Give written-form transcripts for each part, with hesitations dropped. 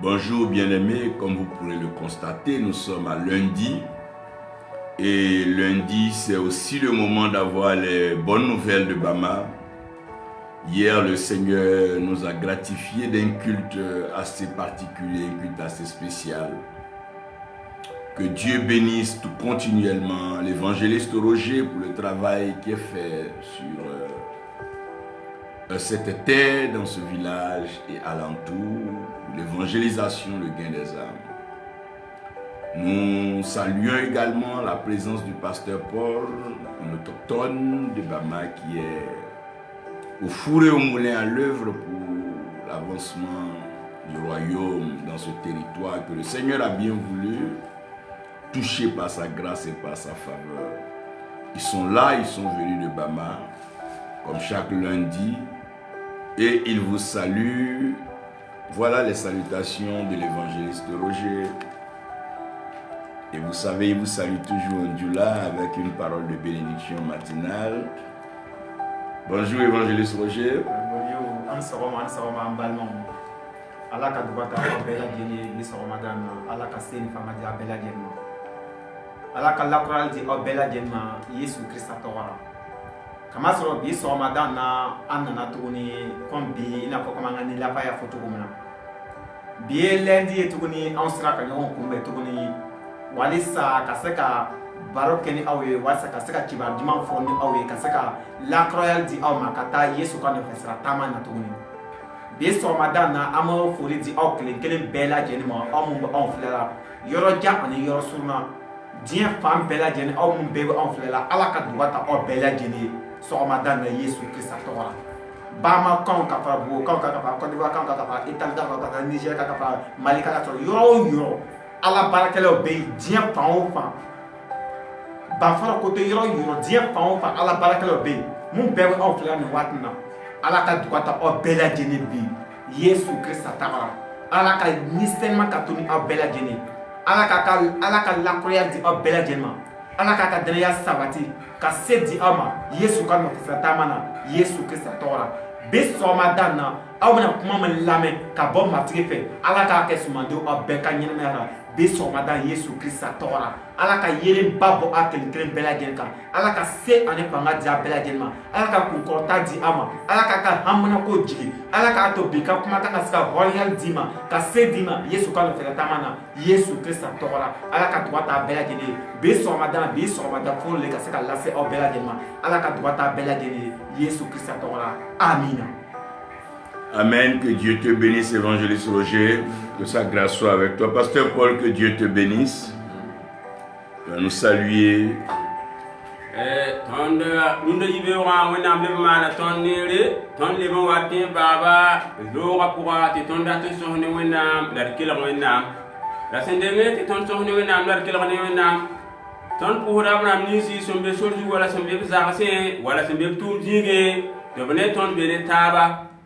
Bonjour bien-aimés, comme vous pourrez le constater, nous sommes à lundi. Et lundi, c'est aussi le moment d'avoir les bonnes nouvelles de Bama. Hier, le Seigneur nous a gratifié d'un culte assez particulier, un culte assez spécial. Que Dieu bénisse tout continuellement l'évangéliste Roger pour le travail qui est fait sur cette terre, dans ce village et alentour, l'évangélisation, le gain des âmes. Nous saluons également la présence du pasteur Paul, un autochtone de Bama qui est au four et au moulin à l'œuvre pour l'avancement du royaume dans ce territoire que le Seigneur a bien voulu toucher par sa grâce et par sa faveur. Ils sont là, ils sont venus de Bama, comme chaque lundi, et ils vous saluent. Voilà les salutations de l'évangéliste Roger. Et vous savez, il vous salue toujours en Djoula avec une parole de bénédiction matinale. Bonjour évangéliste Roger. Bonjour, Allah ka dubata bela jeni ni so Ramadan Allah ka sen fama dia bela jeni Allah ka lakral di o bela jeni ma Yesu Krista tawara kama so bi so Ramadan na anana tuguni kombi ina ko kama ngani la ya foto kumna bi lendi tuguni on sera ka nyon kumbe tuguni walisa ka seka barokeni awe wasa ka seka kiba diman foni awe ka seka lakral di o makata Yesu ka no fesra tama na tuguni Bis Ramadan na amo fori di aw kelen bela jeni ma aw mun on flela yoro ja ani yoro surna dien fam bela jeni aw mun bebe on flela ala ka duwata aw bela jeni so Ramadan na Yesu Krista tora bama kan ka fa bo kan ka fa ko diwa kan ka fa Italie ka fa Niger ka fa Mali ka to yoro ala barakelo be dien fam fa ba fara ko to yoro dien fam fa ala barakelo be mun bebe on flela ni watna ala ka dugata o bela jeni bi Yesu Krista tabara ala ka nisema ka tuni o bela jeni ala ka lakoya di o bela jeni ma ala ka denya sabati ka sedi ama Yesu ka no tamana Yesu Krista tora be so madana awna kuma man lame ka bo matri fe ala ka kesumando o be ka nyina be so madan Yesu Krista tora ala ka yele babo atel kren bela jeni ka ala ka se ane panga dia bela jeni ma ala ka ku korta di ama ala ka hamuna ko jigi ala ka to be ka kuma ka ska royal dima ka se dima Yesu ka no fela tamana Yesu Krista tora ala ka tuata bela jeni be so madan fo le ka se ka lase o bela jeni ma ala ka tuata bela jeni Yesu Krista tora amina. Amen, que Dieu te bénisse, évangéliste Roger, que sa grâce soit avec toi. Pasteur Paul, que Dieu te bénisse. Tu vas nous saluer.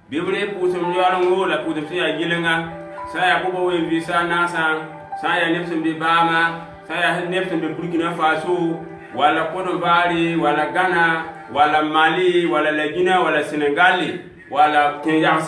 Bibele pusum yoro la pusum ya gilenga saya ko we visa nasa saya nepsum be Bama saya nepsum be Burkina Faso wala Côte d'Ivoire wala Ghana wala Mali wala Guinée wala Sénégal wala Kenya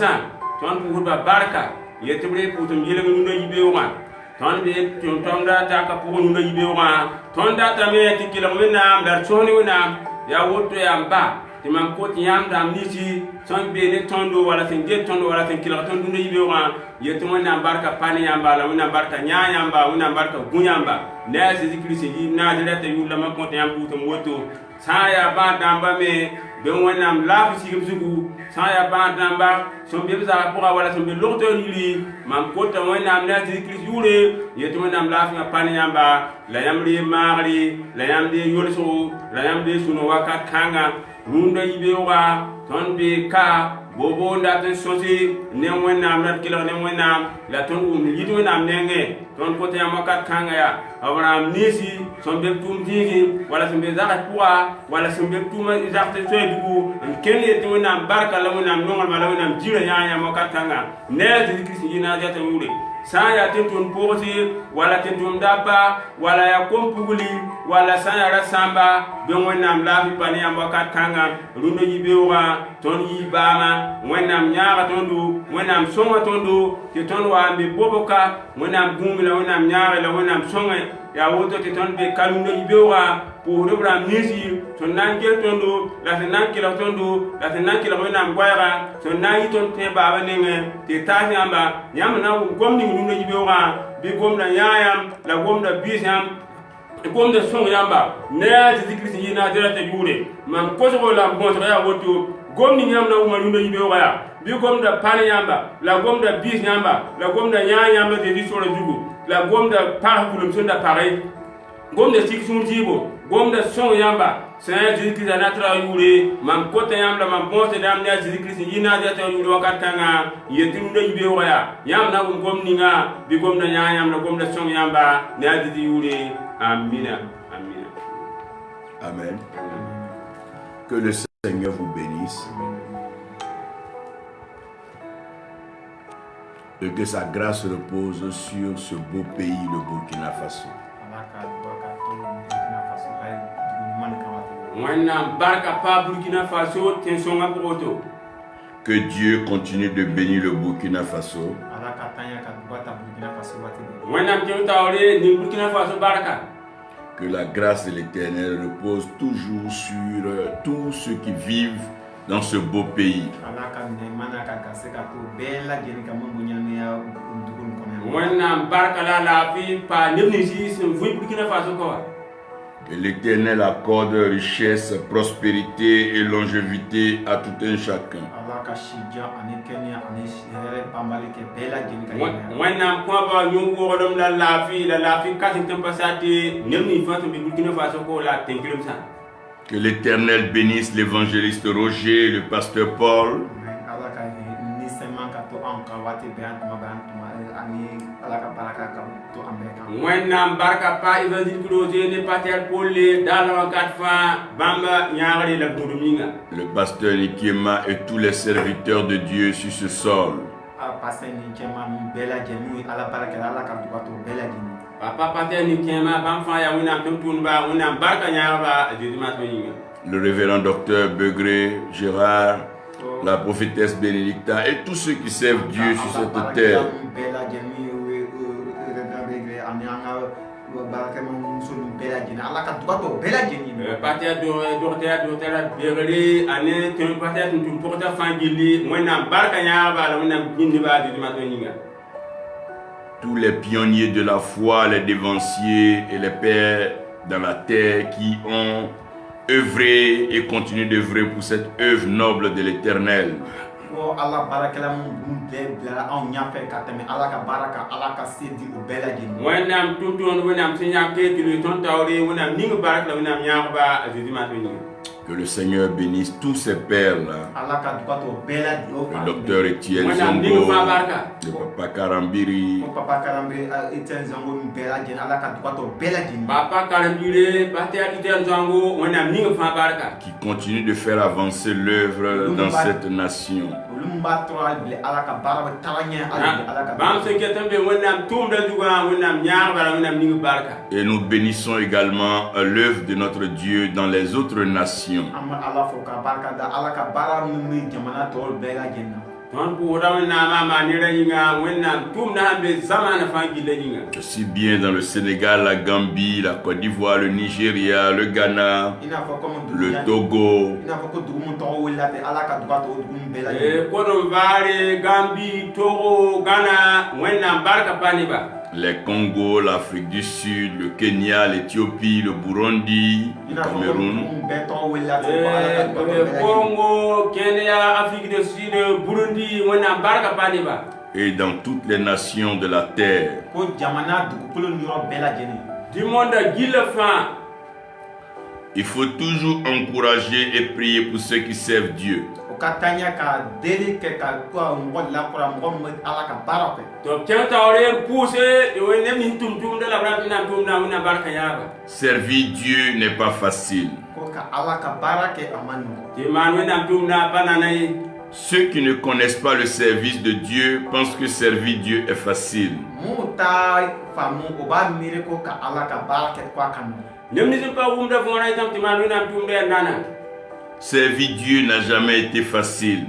ton pour ba barka yetbre pusum gilenga nuno yibe wa ton be ton da ta ka pour nuno yibe wa ton da ta me tikila wena dar choni wena ya woto ya mba timam ko tiyam dam niti son be ne tondo wala sen get tondo wala sen kila tondo no yibe wa yetumo na barka pani yamba la wona barka nyaanya yamba wona barka gunyamba na Jésus-Christ yi na direte yu la ma ko tiyam buto moto saya ba damba me be wona la fi sigum saya ba damba son be za pour wala son be lokto ni mam ko ta wona na Jésus-Christ yure yetumo na la fi pani yamba la yamri mari la yamde yolso la yamde suno waka kanga Runda yibewa ton be ka bobo ndate sosi ne wona amrat kilo ne wona la ton yido na nenge ton kote amakat kanga ya Abraham nisi son be tum digi wala son be zaka kwa wala son be tuma izakte so dugu ken ye to na barka la wona nongal mala wona jira nya makat kanga ne Jésus Christ yina jata wure san ya tentun porti wala tentun daba wala ya kompuguli wala san ya rasamba be wonnam lafi pani am wakat kanga rundo yibewa ton yibama wonnam nyaara tondu wonnam songa tondu ke ton wa be boboka wonnam gumila wonnam nyaara la wonnam songa ya woto te ton be kalundo yibewa pour rebra misi ton nangel tondu la nankila tondu la nankila wonnam gwayra ton nayi ton te baba nenge te tasi amba yam na gomni rundo yibewa bi gomna yaayam la gomna bisam comme de son yamba ne Jésus-Christ yina direct jure man ko so la bon so ya woto gomni nyam na umaru no yibe waya bi gom da pan yamba la gom da bis yamba la gom da nya yamba de di so la jugu la gom da par kulum son da pareil gom da sik sun jibo gom da son yamba Saint Jésus-Christ na tra jure man ko ta yamba man bon se dam ne Jésus-Christ yina direct jure wakat tanga yetu no yibe waya yam na gomni nga bi gom da nya yamba gom da son yamba ne adi jure. Amina. Amina. Amen. Que le Seigneur vous bénisse. Et que sa grâce repose sur ce beau pays, le Burkina Faso. Que Dieu continue de bénir le Burkina Faso. Que la grâce de l'Éternel repose toujours sur tous ceux qui vivent dans ce beau pays. Que l'Éternel accorde richesse, prospérité et longévité à tout un chacun. Que l'Éternel bénisse l'évangéliste Roger et le pasteur Paul. Le pasteur Nikiema et tous les serviteurs de Dieu sur ce sol. Le révérend docteur Begré, Gérard, la prophétesse Bénédicta et tous ceux qui servent Dieu sur cette terre. Tous les pionniers de la foi, les dévanciers et les pères dans la terre qui ont œuvré et continuent d'œuvrer pour cette œuvre noble de l'Éternel. Que le Seigneur bénisse tous ces pères-là. Le docteur Etienne Zongo, le papa Karambiri, qui continue de faire avancer l'œuvre dans cette nation. Et nous bénissons également l'œuvre de notre Dieu dans les autres nations. Aussi bien dans le Sénégal, la Gambie, la Côte d'Ivoire, le Nigeria, le Ghana, le Togo. Les Congo, l'Afrique du Sud, le Kenya, l'Éthiopie, le Burundi, le Cameroun. Congo, Kenya, Afrique du Sud, Burundi, Et dans toutes les nations de la terre. Du monde il faut toujours encourager et prier pour ceux qui servent Dieu. Servir Dieu n'est pas facile. Ceux qui ne connaissent pas le service de Dieu pensent que servir Dieu est facile. Servir Dieu n'a jamais été facile.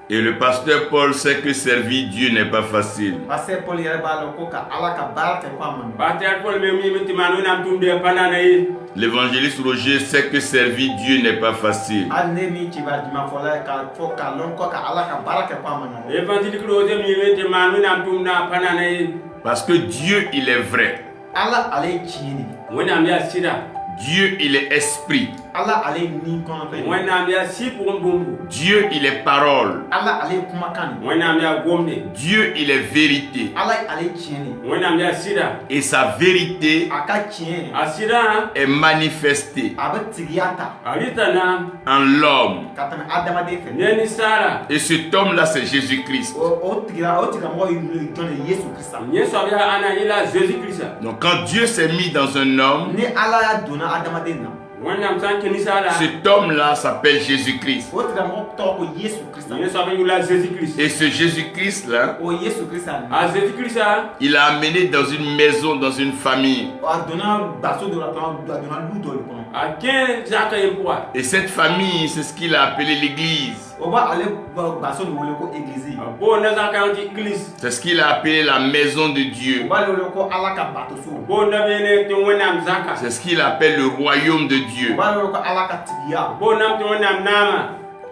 Et le pasteur Paul sait que servir Dieu n'est pas facile. L'évangéliste Roger sait que servir Dieu n'est pas facile. Parce que Dieu, il est vrai. Dieu, il est esprit. Dieu, il est parole. Dieu, il est vérité. Et sa vérité est manifestée en l'homme. Et cet homme-là, c'est Jésus-Christ. Donc quand Dieu s'est mis dans un homme, cet homme-là s'appelle Jésus-Christ. Et ce Jésus-Christ-là, il a amené dans une maison, dans une famille. Et cette famille, c'est ce qu'il a appelé l'Église. C'est ce qu'il a appelé la maison de Dieu. C'est ce qu'il appelle le royaume de Dieu.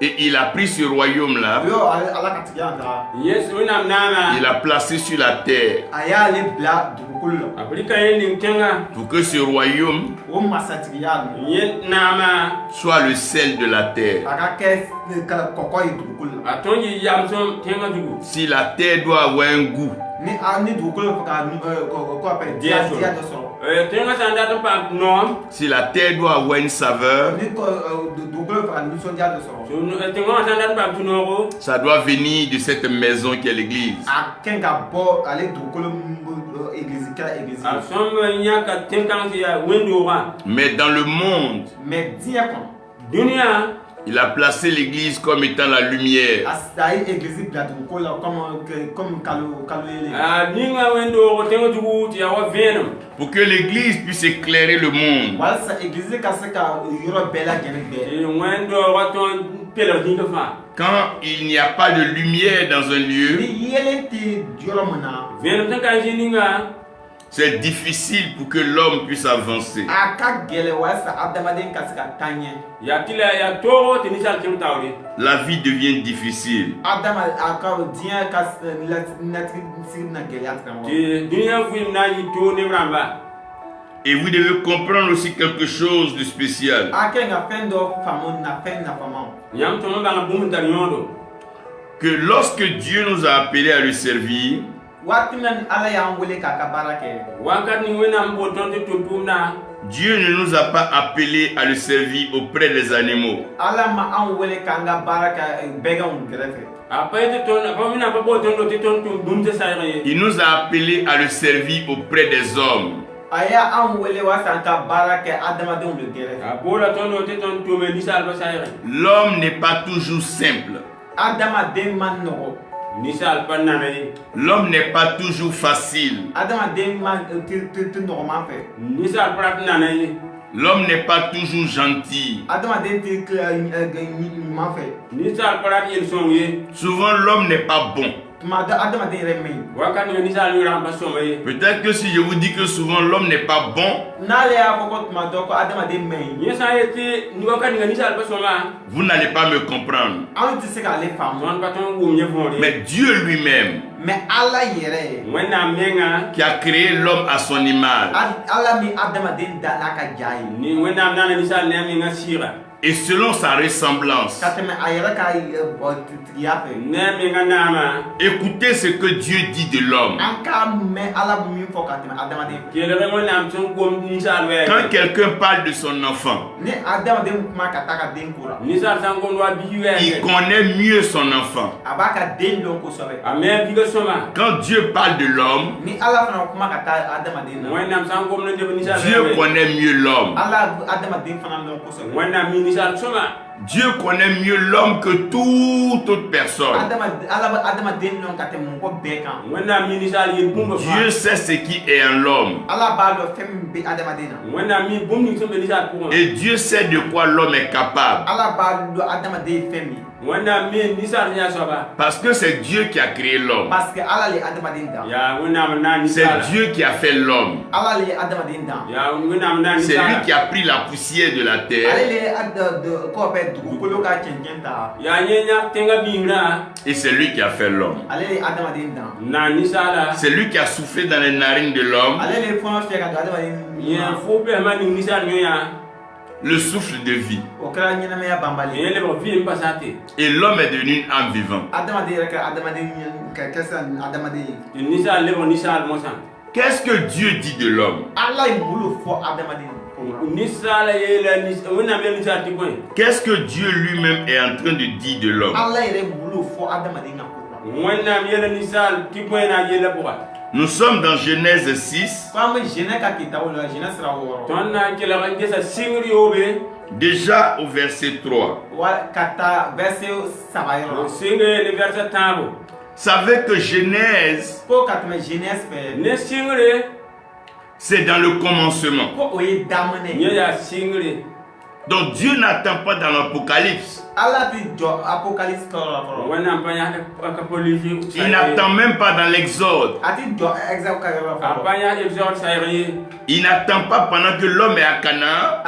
Et il a pris ce royaume-là, il a placé sur la terre pour que ce royaume soit le sel de la terre. Si la terre doit avoir un goût, si la terre doit avoir une saveur, ça doit venir de cette maison qui est l'église. Mais dans le monde, il a placé l'église comme étant la lumière. Pour que l'église puisse éclairer le monde. Quand il n'y a pas de lumière dans un lieu, c'est difficile pour que l'homme puisse avancer. La vie devient difficile. Et vous devez comprendre aussi quelque chose de spécial. Que lorsque Dieu nous a appelés à le servir, Dieu ne nous a pas appelés à le servir auprès des animaux. Il nous a appelés à le servir auprès des hommes. L'homme n'est pas toujours simple. L'homme n'est pas toujours facile. L'homme n'est pas toujours gentil. Souvent l'homme n'est pas bon. Peut-être que si je vous dis que souvent l'homme n'est pas bon, vous n'allez pas me comprendre. Mais Dieu lui-même, qui a créé l'homme à son image, et selon sa ressemblance. Écoutez ce que Dieu dit de l'homme. Quand quelqu'un parle de son enfant, il connaît mieux son enfant. Quand Dieu parle de l'homme, Dieu connaît mieux l'homme. Dieu connaît mieux l'homme que toute autre personne. Dieu sait ce qui est en l'homme. Et Dieu sait de quoi l'homme est capable. Parce que c'est Dieu qui a créé l'homme. C'est Dieu qui a fait l'homme. C'est lui qui a pris la poussière de la terre. Et c'est lui qui a fait l'homme. C'est lui qui a soufflé dans les narines de l'homme le souffle de vie. Et l'homme est devenu une âme vivante. Qu'est-ce que Dieu dit de l'homme? Qu'est-ce que Dieu lui-même est en train de dire de l'homme? Nous sommes dans Genèse 6. Déjà au verset 3. Savez que Genèse, c'est dans le commencement. Donc Dieu n'attend pas dans l'Apocalypse. Il n'attend même pas dans l'Exode. Il n'attend pas pendant que l'homme est à Canaan.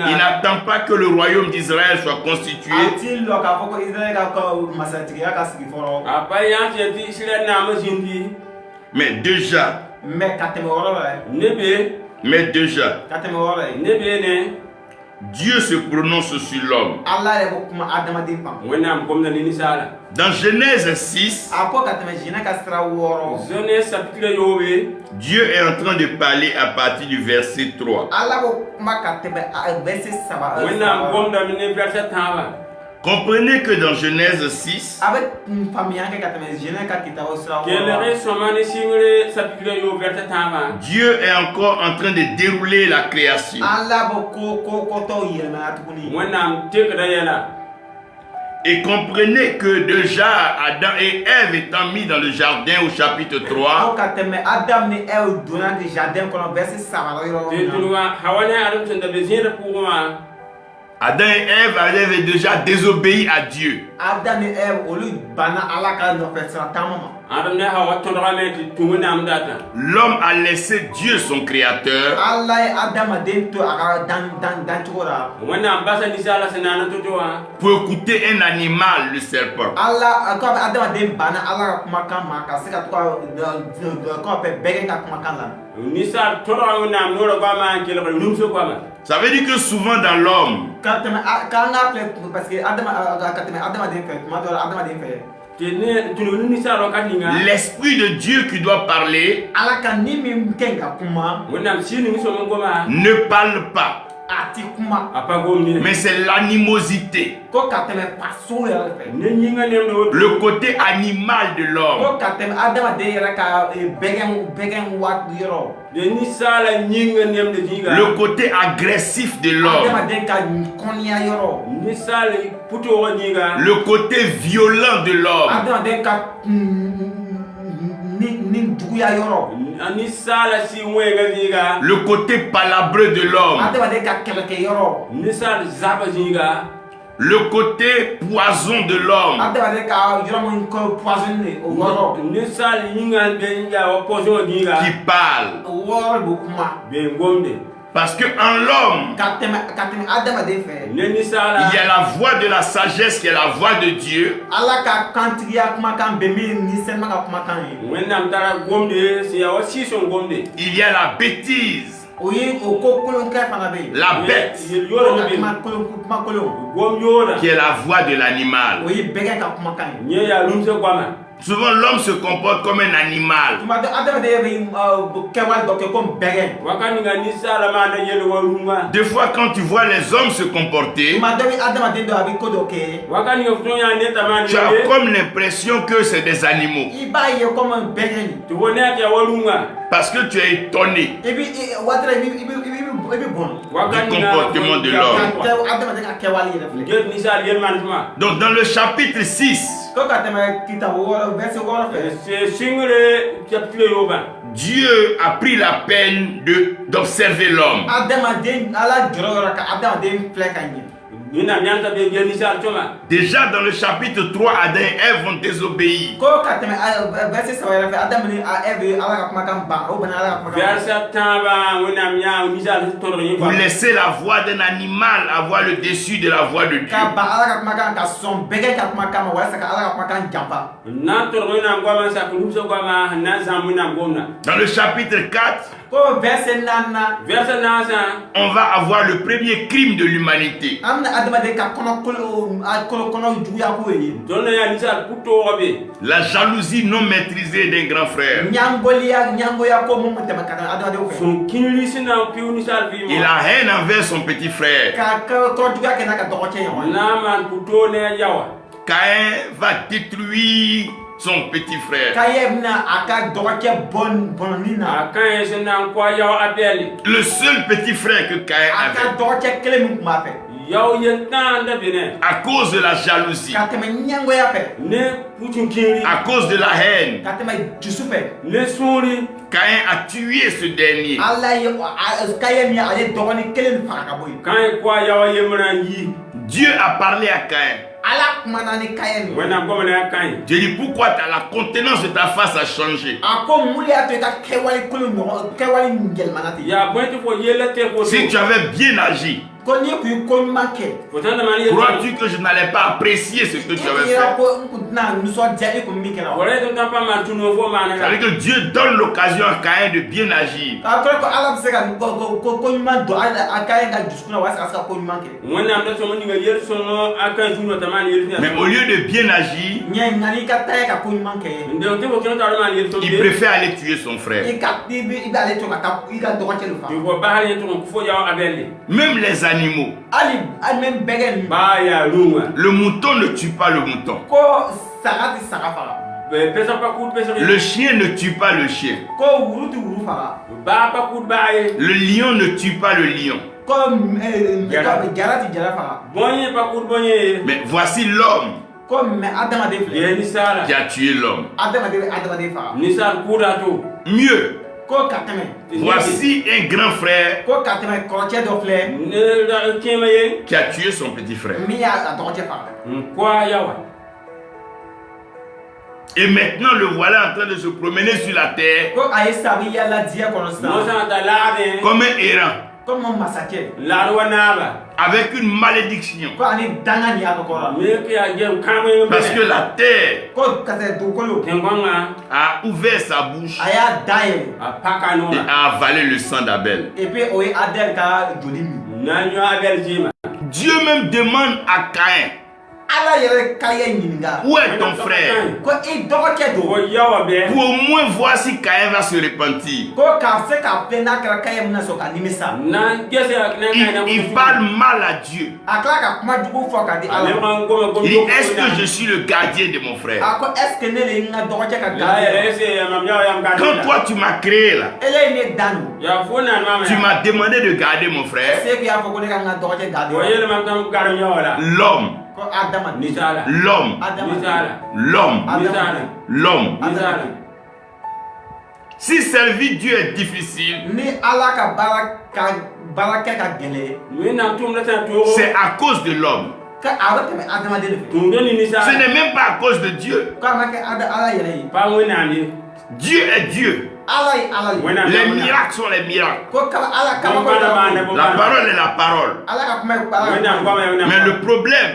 Il n'attend pas que le royaume d'Israël soit constitué. Mais déjà, Dieu se prononce sur l'homme. Dans Genèse 6, Dieu est en train de parler à partir du verset 3. Comprenez que dans Genèse 6, Dieu est encore en train de dérouler la création. Et comprenez que déjà Adam et Ève étant mis dans le jardin au chapitre 3, Adam et Ève avaient déjà désobéi à Dieu. L'homme a laissé Dieu son créateur. Pour écouter un animal, le serpent. Ça veut dire que souvent dans l'homme, l'esprit de Dieu qui doit parler ne parle pas. Mais c'est l'animosité, le côté animal de l'homme, le côté agressif de l'homme, le côté violent de l'homme, le côté palabreux de l'homme, le côté poison de l'homme, qui parle. Parce que en l'homme, il y a la voix de la sagesse qui est la voix de Dieu. Il y a la bêtise La bête, qui est la voix de l'animal. Souvent, l'homme se comporte comme un animal. Des fois, quand tu vois les hommes se comporter, tu as comme l'impression que c'est des animaux. Parce que tu es étonné du comportement de l'homme. Donc, dans le chapitre 6, Dieu a pris la peine d'observer l'homme. Déjà dans le chapitre 3, Adam et Ève ont désobéi. Vous laissez la voix d'un animal avoir le dessus de la voix de Dieu. Dans le chapitre 4, on va avoir le premier crime de l'humanité. La jalousie non maîtrisée d'un grand frère. Et la haine envers son petit frère. Caïn va détruire son petit frère. Le seul petit frère que Caïn avait. À cause de la jalousie, à cause de la haine, Caïn a tué ce dernier. Dieu a parlé à Caïn. Dieu dit, pourquoi la contenance de ta face a changé? Si tu avais bien agi, crois-tu que je n'allais pas apprécier ce que tu avais fait? C'est-à-dire que Dieu donne l'occasion à Caïn de bien agir. Mais au lieu de bien agir, il préfère aller tuer son frère. Même les animaux. Le mouton ne tue pas le mouton. Le chien ne tue pas le chien. Le lion ne tue pas le lion. Mais voici l'homme qui a tué l'homme. Mieux, voici un grand frère qui a tué son petit frère. Et maintenant le voilà en train de se promener sur la terre comme un errant, avec une malédiction. Parce que la terre a ouvert sa bouche et a avalé le sang d'Abel. Dieu même demande à Caïn, où est ton frère? Pour au moins voir si Caïn va se repentir. Il parle mal à Dieu. Il dit, est-ce que je suis le gardien de mon frère? Quand toi tu m'as créé là, tu m'as demandé de garder mon frère. L'homme. Si servir Dieu est difficile, c'est à cause de l'homme. Ce n'est même pas à cause de Dieu. Dieu est Dieu. Les miracles sont les miracles. La parole est la parole. Mais le problème,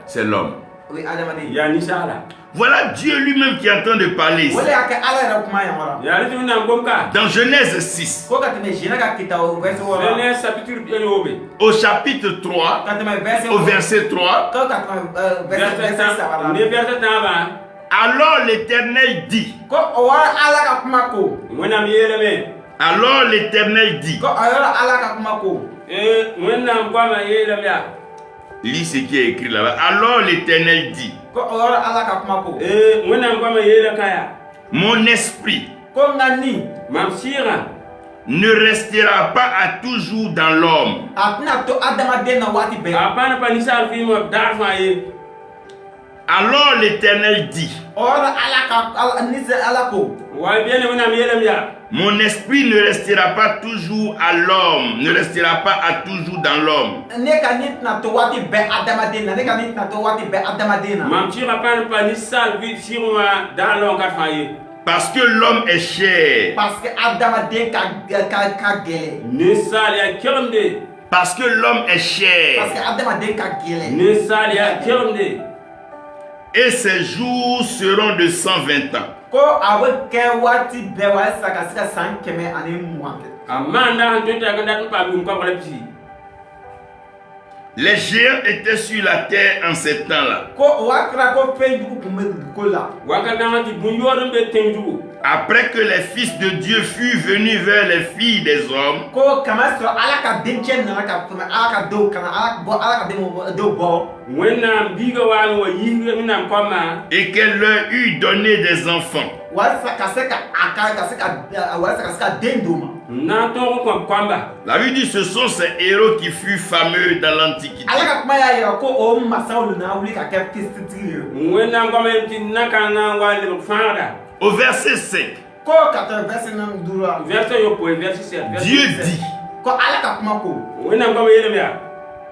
c'est l'homme. Oui, adamaden. ya nisala Voilà Dieu lui-même qui est en train de parler ici. Wala yake ala yɛrɛ kuma yan wara. ya ritu na ngomka Dans Genèse 6, Ko ka tɛmɛ Genèse ka kita o verset wɔɔrɔ. Genèse chapitre 1 yobe au chapitre 3, Ka tɛmɛ verset au wɔɔrɔ. verset 3, Ko ka tɛmɛ verset saba la. ne verset tamba alors l'Éternel dit, Ko o wara ala ka kuma ko. wena mi yeleme alors l'Éternel dit, Ko o yɔrɔ ala ka kuma ko. wena ngwama yeleme ya lis ce qui est écrit là-bas, alors l'Éternel dit, Ko o yɔrɔ ala ka kuma ko. wena ngwama yele kaya mon esprit Ko nga ni mam sira ne restera pas à toujours dans l'homme, a tɛna to adamaden na waati bɛɛ. apana pa nisal fi mo dafa ye alors l'Éternel dit, O yɔrɔ ni se ala ko. wa bien wena mi yeleme ya mon esprit ne restera pas toujours à l'homme, ne restera pas à toujours dans l'homme. Ne ka ni tɛna to waati bɛɛ adamaden na. Ne ka ni tɛna to waati bɛɛ adamaden na. mam sira pana pa nisal fi sirwa dalon ka fa ye Parce que l'homme est chair, Parce que adamaden ka gɛlɛn. nisal ya kermde parce que l'homme est chair, Parce que adamaden ka gɛlɛn. nisal ya kermde et ses jours seront de 120 ans. Ko a bɛ kɛ waati bɛɛ walasa ka se ka san 120 kɛ. amanda hanjota ga datu pa mi ko wala pisi Les géants étaient sur la terre en ces temps-là. Ko o waati la ko fɛn jugu kun bɛ dugu la. waka dama ti bunyorum be tenju Après que les fils de Dieu furent venus vers les filles des hommes, Ko kama sɔrɔ ala ka dencɛ nana ka tɛmɛ ala ka denw kana ala ka denw bɔ. wena biga wala wa yiga mina koma et qu'elle leur eut donné des enfants, Walasa ka se ka walasa ka se ka den d'u ma. na to ko kwamba la Bible dit ce sont ces héros qui furent fameux dans l'Antiquité. Ala ka kuma y'a yira ko o masaw na wuli ka kɛ fisitigi ye. wena ngoma ti nakanga wala fara Au verset 5, Ko ka tɛmɛ verset 9 la. verset yo po verset 7 Dieu dit, Ko ala ka kuma ko. wena ngoma yele ya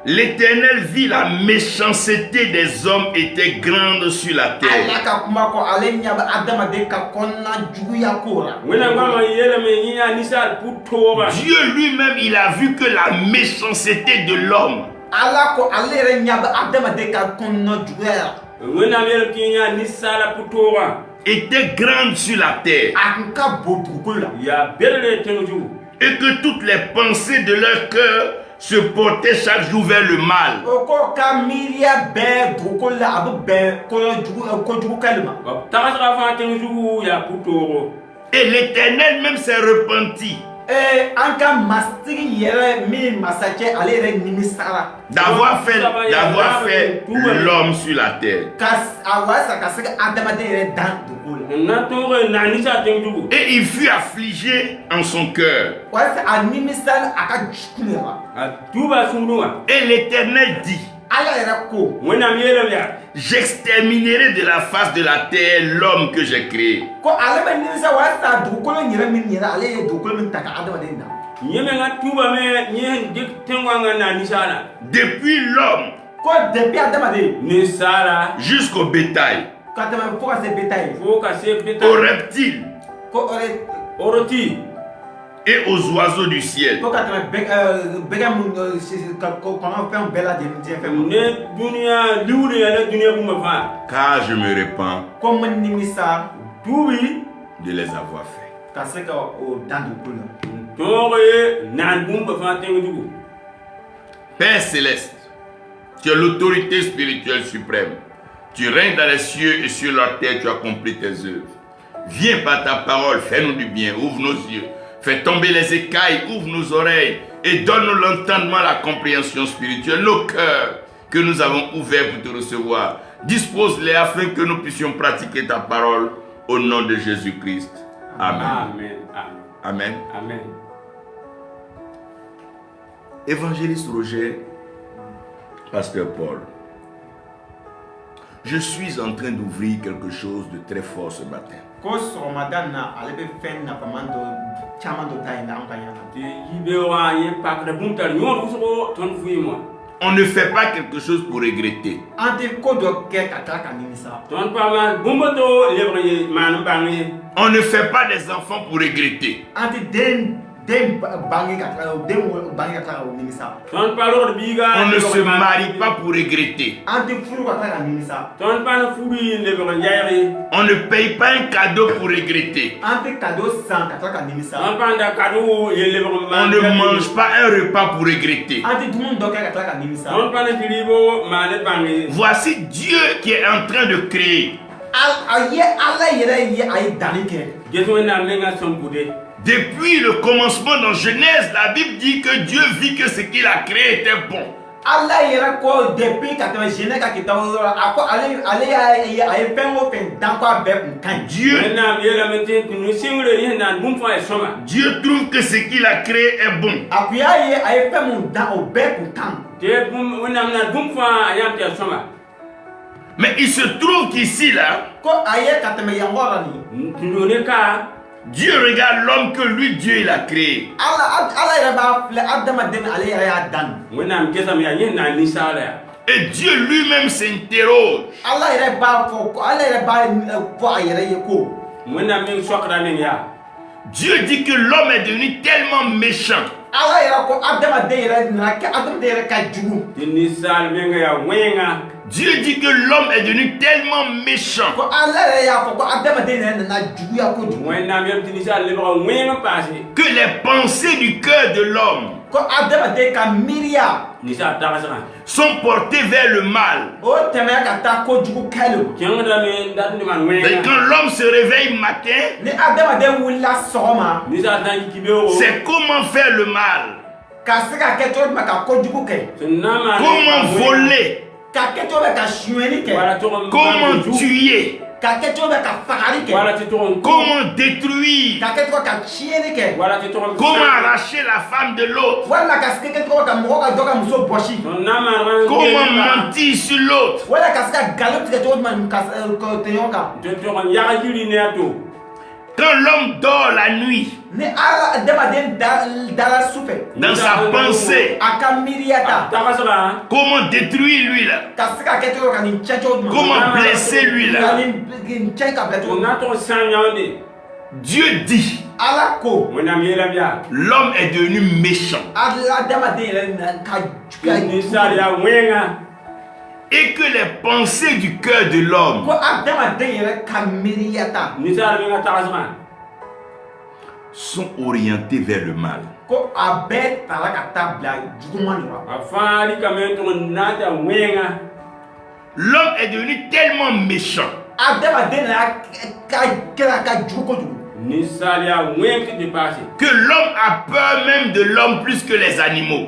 l'Éternel vit la méchanceté des hommes était grande sur la terre. Ala ka kuma ko ale ɲɛ bɛ adamaden ka kɔnɔna juguya ko la. wena ngoma yele me nya nisal putora Dieu lui-même, il a vu que la méchanceté de l'homme Ala ko ale yɛrɛ ɲɛ bɛ adamaden ka kɔnɔna juguya la. wena yele ti nya nisala putora était grande sur la terre A kun ka bon dugukolo la. ya berle tenju et que toutes les pensées de leur cœur se portaient chaque jour vers le mal. O ko ka miiriya bɛɛ dugukolo la a bɛ bɛn kojugu kɛli ma. tagasra fa tenju ya putoro Et l'Éternel même s'est repenti An ka masitigi yɛrɛ min masakɛ ale yɛrɛ nimisara. d'avoir fait l'homme sur la terre. A walasa ka se ka adamaden yɛrɛ dan dugukolo la. na to na nisa tenju Et il fut affligé en son cœur. Walasa a nimisali a ka dusukun la. tuba sunduwa Et l'Éternel dit, Ala yɛrɛ ko. wena yele ya j'exterminerai de la face de la terre l'homme que j'ai créé. Ko ale bɛ nimisa walasa dugukolo yɛrɛ min yɛrɛ ale ye dugukolo min ta ka adamaden dan. nyeme nga tuba me nye dik tengwa nga na nisala Depuis l'homme Ko depuis adamaden nisala jusqu'au bétail, ka tɛmɛ fo ka se bétail. fo ka se aux beta reptiles Ko oroti et aux oiseaux du ciel. ko ka tɛmɛ bɛgɛ mun kɔnɔ fɛnw bɛɛ lajɛlen diɲɛ fɛn ma. ne dunia liwde ya ne dunia kuma fa Car je me répands Ko n bɛ nimisa tubi de les avoir faits. ka se ka o dan dugukolo la. toye nan bumba fa tengu Père céleste, tu as l'autorité spirituelle suprême. Tu règnes dans les cieux et sur la terre, tu accomplis tes œuvres. Viens par ta parole, fais-nous du bien, ouvre nos yeux, fais tomber les écailles, ouvre nos oreilles et donne-nous l'entendement, la compréhension spirituelle, nos cœurs que nous avons ouverts pour te recevoir. Dispose-les afin que nous puissions pratiquer ta parole au nom de Jésus-Christ. Amen. amen Amen. amen Évangéliste Roger, Pasteur Paul, je suis en train d'ouvrir quelque chose de très fort ce matin. Ko sɔgɔmada na ale bɛ fɛn nafaman dɔ caman dɔ ta yen an ka yan na. ti yibe wa ye pakra bunta nyon uso ton fuyi mo On ne fait pas quelque chose pour regretter. An tɛ ko dɔ kɛ ka tila ka nimisa. ton pa ma bumba to lebre man bangi On ne fait pas des enfants pour regretter. An tɛ den On ne se marie pas pour regretter. On ne paye pas un cadeau pour regretter. On ne mange pas un repas pour regretter. Voici Dieu qui est en train de créer. Depuis le commencement dans Genèse, la Bible dit que Dieu vit que ce qu'il a créé était bon. Dieu trouve que ce qu'il a créé est bon. Mais il se trouve qu'ici là, Dieu regarde l'homme que lui, Dieu, il a créé. Et Dieu lui-même s'interroge. Dieu dit que l'homme est devenu tellement méchant. Dieu dit que l'homme est devenu tellement méchant que les pensées du cœur de l'homme sont portées vers le mal. Et quand l'homme se réveille matin, c'est comment faire le mal, comment voler, comment tuer, comment détruire, comment arracher la femme de l'autre, comment mentir sur l'autre. Quand l'homme dort la nuit, dans sa pensée, comment détruire lui là, comment blesser lui là. Dieu dit, l'homme est devenu méchant et que les pensées du cœur de l'homme sont orientées vers le mal. L'homme est devenu tellement méchant que l'homme a peur même de l'homme plus que les animaux.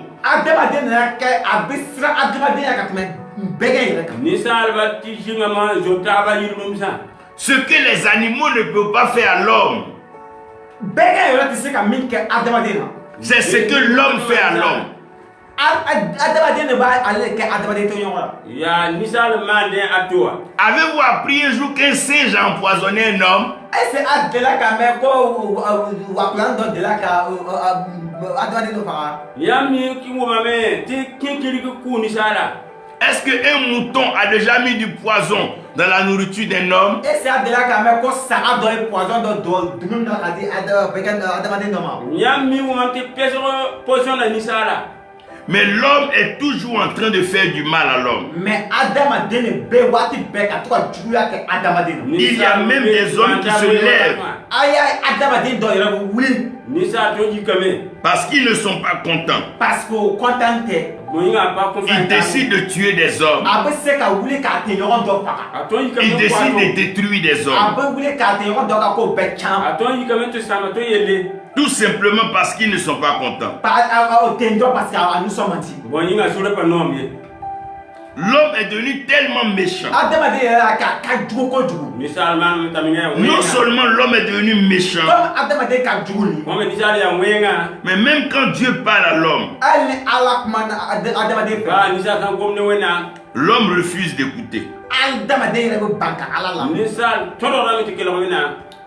Ce que les animaux ne peuvent pas faire à l'homme, c'est ce que l'homme fait à l'homme. Avez-vous appris un jour qu'un singe a empoisonné un homme? Est-ce qu'un mouton a déjà mis du poison dans la nourriture d'un homme? Mais l'homme est toujours en train de faire du mal à l'homme. Il y a même des hommes qui se lèvent parce qu'ils ne sont pas contents. Ils décident de tuer des hommes. Ils décident de détruire des hommes. Tout simplement parce qu'ils ne sont pas contents. L'homme est devenu tellement méchant. Non seulement l'homme est devenu méchant, mais même quand Dieu parle à l'homme, l'homme refuse d'écouter.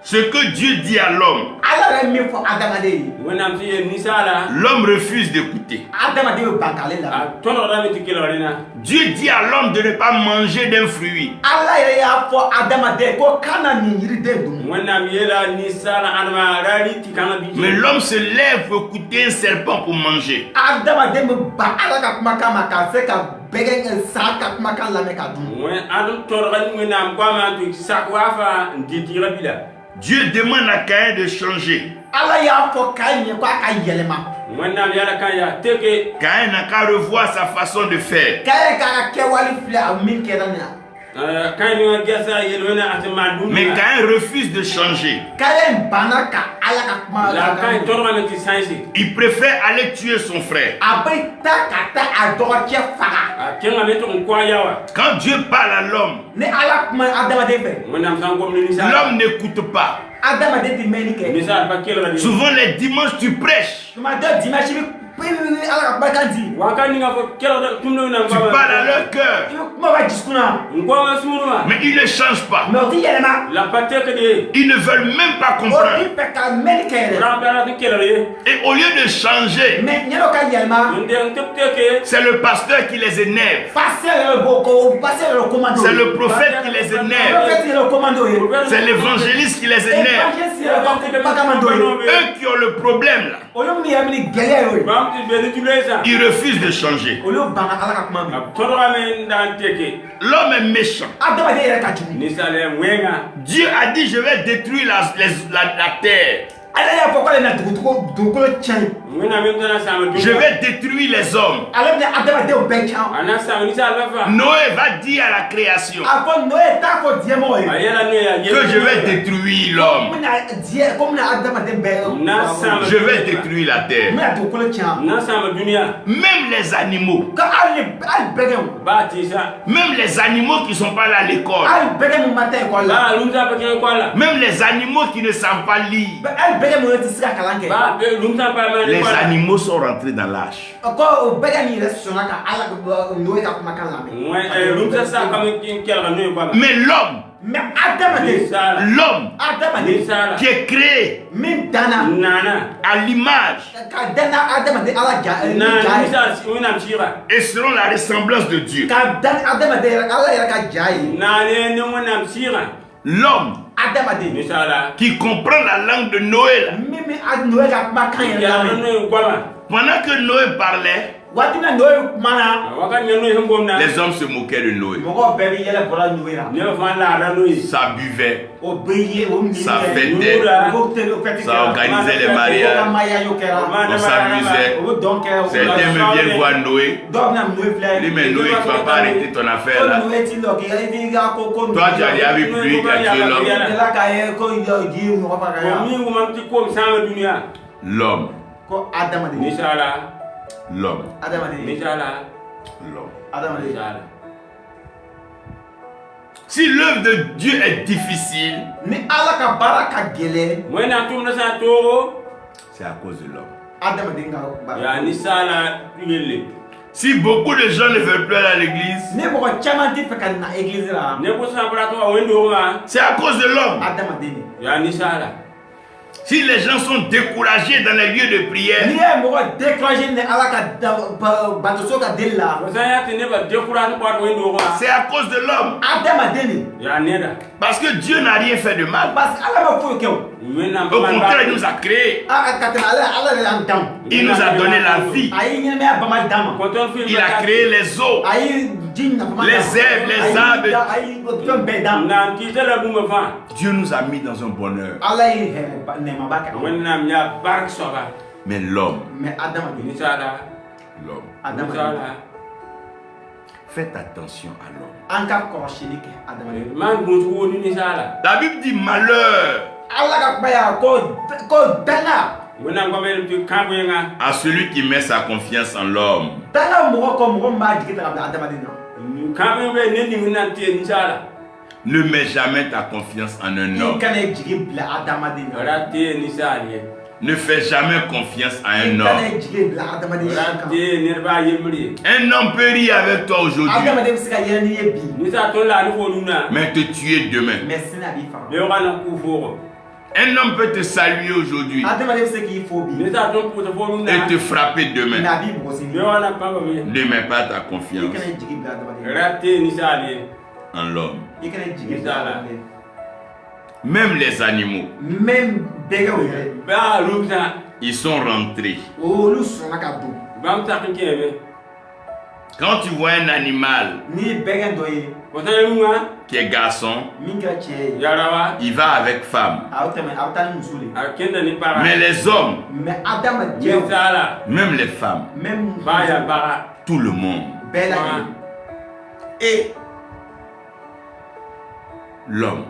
Ce que Dieu dit à l'homme, ala yɛrɛ min fɔ adamaden wẽnnaam tɩ yeel ninsaala l'homme refuse d'écouter. ye adamaden bɛ ban k'ale a lamɛn tõdgdame tɩ kelgre na Dieu dit à l'homme de ne pas manger d'un fruit. ala yɛrɛ y'a fɔ adamaden ko kana nin yiriden dun wẽnnaam yeela ninsaala ãdma raari tɩ kãngã Mais bɩ l'homme se lève pour écouter un serpent pour manger. adamaden bɛ ban ala ka kumakan ma k'a se ka bɛgɛ sa ka kumakan lamɛn ka dun adem tõdga wẽnnaam goamã tɩ sak waa fãa n dɩ tɩɩga bila Dieu demande à Caïn de changer. ala y'a fɔ k'a ɲɛ ko a ka yɛlɛma wẽnnaam yɛla kã yaa teke Caïn n'a qu'à revoir sa façon de faire. k'a ye k'a ka kɛwale filɛ a min kɛra nin na kã ningã gɛsa yel wẽna a tɩ maan Mais dũnã Caïn refuse de changer. k'a ye banna ka ala ka kuma la kã tõdgame tɩ sãnse Il préfère aller tuer son frère. a bɛ taa ka taa a dɔgɔcɛ faga a kẽngame tɩ n kõ a ya wa Quand Dieu parle à l'homme, ni ala kuma adamaden fɛ wẽnnaam sã n gom ne ninsaala l'homme n'écoute pas. adamaden tɛ mɛnni kɛ ninsaal pa kelgd ye Souvent les dimanches, tu prêches. tuma dɔ dimanche bi ala ka kumakan di wãnkat ninga fo kelgd tũmd wẽnnaam Tu parles à leur cœur. i bɛ kuma ba dusukun na n goamã sũurmã Mais ils ne changent pas. mɛ o tɛ yɛlɛma la pa tekd ye Ils ne veulent même pas o comprendre. tɛ fɛ ka mɛnni kɛ yɛrɛ rãmb ala tɩ kelg ye Et au lieu de changer, mɛ ɲɛdɔ ka yɛlɛma n deng tɩ b teke c'est le pasteur qui les énerve. pasteur yɛrɛ b'o ko pasteur yɛrɛ komando C'est le prophète qui les énerve. prophète yɛrɛ komando ye C'est l'évangéliste qui les énerve. évangéliste yɛrɛ ka kumakamando ye Eux qui ont le problème là, olu min yɛrɛ min gɛlɛya ye o ye bãmb tɩ be ne tule zã ils refusent de changer. olu banna ala ka kuma min b tõdgame n da n teke L'homme est méchant. adamaden yɛrɛ ka jugu ninsaal ya wẽnga Dieu a dit, je vais détruire la terre. ala y'a fɔ k'ale na dugukolo tiɲɛ wẽnnaam yem tɩ na sãam Je vais détruire les hommes. ale bɛna adamadenw bɛɛ tiɲɛ a na sãam ninsaalbã fãa Noé va dire à la création a fɔ Noé t'a fɔ diɲɛmɔgɔ a ye yɛla noe yaa que je vais détruire l'homme. ko mina adamaden bɛɛ Na sama. Je vais détruire la terre. mina dugukolo tiɲɛ na sãama dũniyã Même les animaux, ka hali bɛgɛw baa tɩ sa même les animaux qui sont pas là à l'école, hali bɛgɛ mun ma taa ekɔli la baa rũmsã pa kẽ koala même les animaux qui ne savent pas lire, hali bɛgɛ mun tɛ se ka kalan kɛ baa rũmsã pa maan les koala animaux sont rentrés dans l'âge. ko o bɛgɛ min yɛrɛ sɔnna ka ala Noé ka kumakan lamɛn rũmsã sa kam n kelga noe goama Mais l'homme, mɛ adamaden ninsaala l'homme adamaden ninsaala qui est créé min danna naana à l'image ka danna adamaden ala ja na ja ye ninsaal wẽnnaam sɩɩga et selon la ressemblance de Dieu. ka dan adamaden yɛrɛ ala yɛrɛ ka ja ye naane ne wẽnnaam sɩɩga L'homme adamaden ninsaala qui comprend la langue de Noé là. min Noé ka kumakan yɛrɛ kelgd lamɛn noe goama Pendant que Noé parlait, waati min na Noé kumana wakat me noe sẽn gomda les hommes se moquaient de Noé. mɔgɔw bɛɛ bɛ yɛlɛ bɔra Noé la nebã fãa laara noe Ça buvait, o bɛ ye o min ça kɛ fêtait, ça organisait les o ka mariages, mariage kɛra on s'amusait. o bɛ dɔn kɛ Certains me viennent voir Noé. dɔw bɛna Noé filɛ Dis, mais Noé, tu vas pas arrêter ton affaire ko là. Noé ti lɔ k'i ka ko Toi, tu as dit avec pluie, tu as tué l'homme. yɛlɛ k'a ye ko ji mɔgɔ faga fo yan min wʋmam tɩ kom sãama dũniyã L'homme, ko adamaden ninsaala l'homme, adamaden ninsaala l'homme. adamaden ninsaala Si l'œuvre de Dieu est difficile, ni ala ka baara ka gɛlɛn wẽnnaam tʋmda sã n toogo c'est à cause de l'homme. adamaden ka baara yaa ninsaala yelle Si beaucoup de gens ne veulent plus aller à l'église, ni mɔgɔ caman tɛ fɛ ka na église la ne ko sã n pa tʋga wẽndoogmã c'est à cause de l'homme. adamaden yaa ninsaala Si les gens sont découragés dans les lieux de prière, n'i ye mɔgɔ découragé ni ala ka batoso ka deli la fo sã n yaa tɩ nebã décourage kɔt wẽndoogmã c'est à cause de l'homme. adamaden ni yaa neda Parce que Dieu n'a rien fait de mal. parce que ala ma foyi kɛ o wẽnnaam Au contraire, il nous a créés. ka tɛmɛ ala de y'an dan Il nous a donné la vie. a y'i ɲɛnamaya bama d'an ma kõtɔn fɩ Il a créé les eaux. a y'i ji nafama Les herbes, les arbres. a y'i fɛn bɛɛ d'an ma naam kɩɩta la bũmba fãa Dieu nous a mis dans un bonheur. ala ye nɛɛmaba kɛ wẽnnaam yaa bark soaba Mais l'homme, mais adamaden ninsaala l'homme, ninsaala faites attention à l'homme. an ka kɔlɔsili kɛ adamaden maan gũusg wondi ninsaala La Bible dit malheur ala ka kuma ya ko danga wẽnnaam goame yelm tɩ kãab yẽnga à celui qui met sa confiance en l'homme. danga mɔgɔ kɔ mɔgɔ min b'a jigi ta ka bila adamaden na kãab yẽ be ne ning nan tɩ ninsaala Ne mets jamais ta confiance en un i homme. kana jigi bila adamaden na ra tɩ ninsaal ye Ne fais jamais confiance à un i homme. kana jigi bila adamaden ra kan tɩ nedbã a yembr ye Un homme peut rire avec toi aujourd'hui, adamaden bɛ se ka yɛlɛ n'i ye bi ninsaal tõnd la a ne fo rũnã mais te tuer demain. mais sini a b'i faga beoogã na kʋʋ voogo Un homme peut te saluer aujourd'hui et te frapper demain. Ne mets pas ta confiance en l'homme. Même les animaux, ils sont rentrés. Quand tu vois un animal qui est garçon, il va avec femme. Mais les hommes, même les femmes, tout le monde. Et l'homme,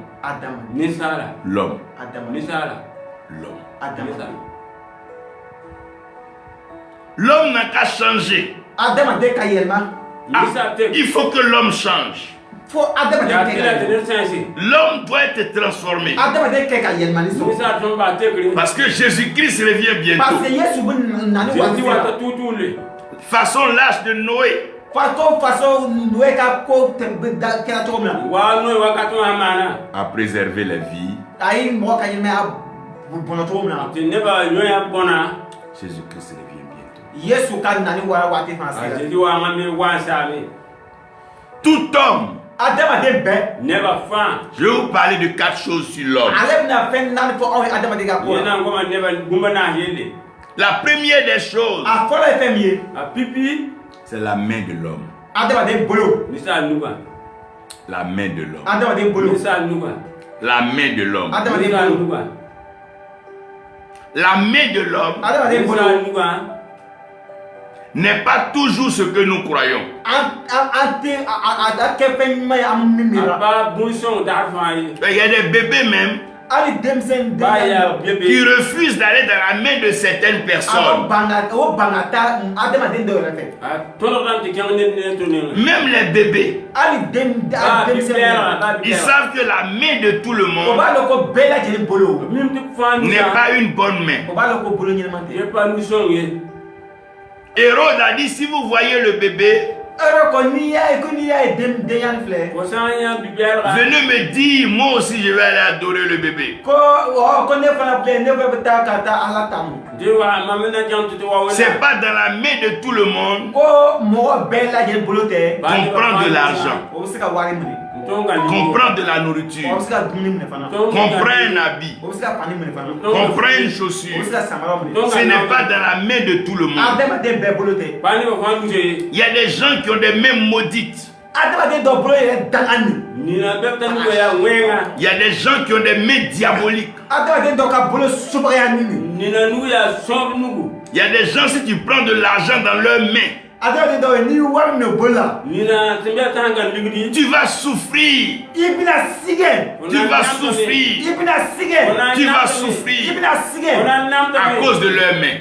l'homme n'a qu'à changer. Il faut que l'homme change. L'homme doit être transformé. Parce que Jésus-Christ revient bientôt. Façon l'âge de Noé. À préserver les vies. Jésus-Christ revient bientôt. Tout homme. Je vais vous parler de 4 choses sur l'homme. La première des choses, c'est la main de l'homme. La main de l'homme. La main de l'homme. La main de l'homme n'est pas toujours ce que nous croyons. Il y a des bébés même qui refusent d'aller dans la main de certaines personnes. Même les bébés, ils savent que la main de tout le monde n'est pas une bonne main. Hérode a dit, si vous voyez le bébé, venez me dire, moi aussi je vais aller adorer le bébé. C'est pas dans la main de tout le monde qu'on prend de l'argent, qu'on prend de la nourriture, qu'on prend un habit, qu'on prend une chaussure. Ce n'est pas dans la main de tout le monde. Il y a des gens qui ont des mains maudites. Il y a des gens qui ont des mains diaboliques. Il y a des gens, si tu prends de l'argent dans leurs mains, tu vas souffrir. Tu vas souffrir. Tu vas souffrir à cause de leurs mains.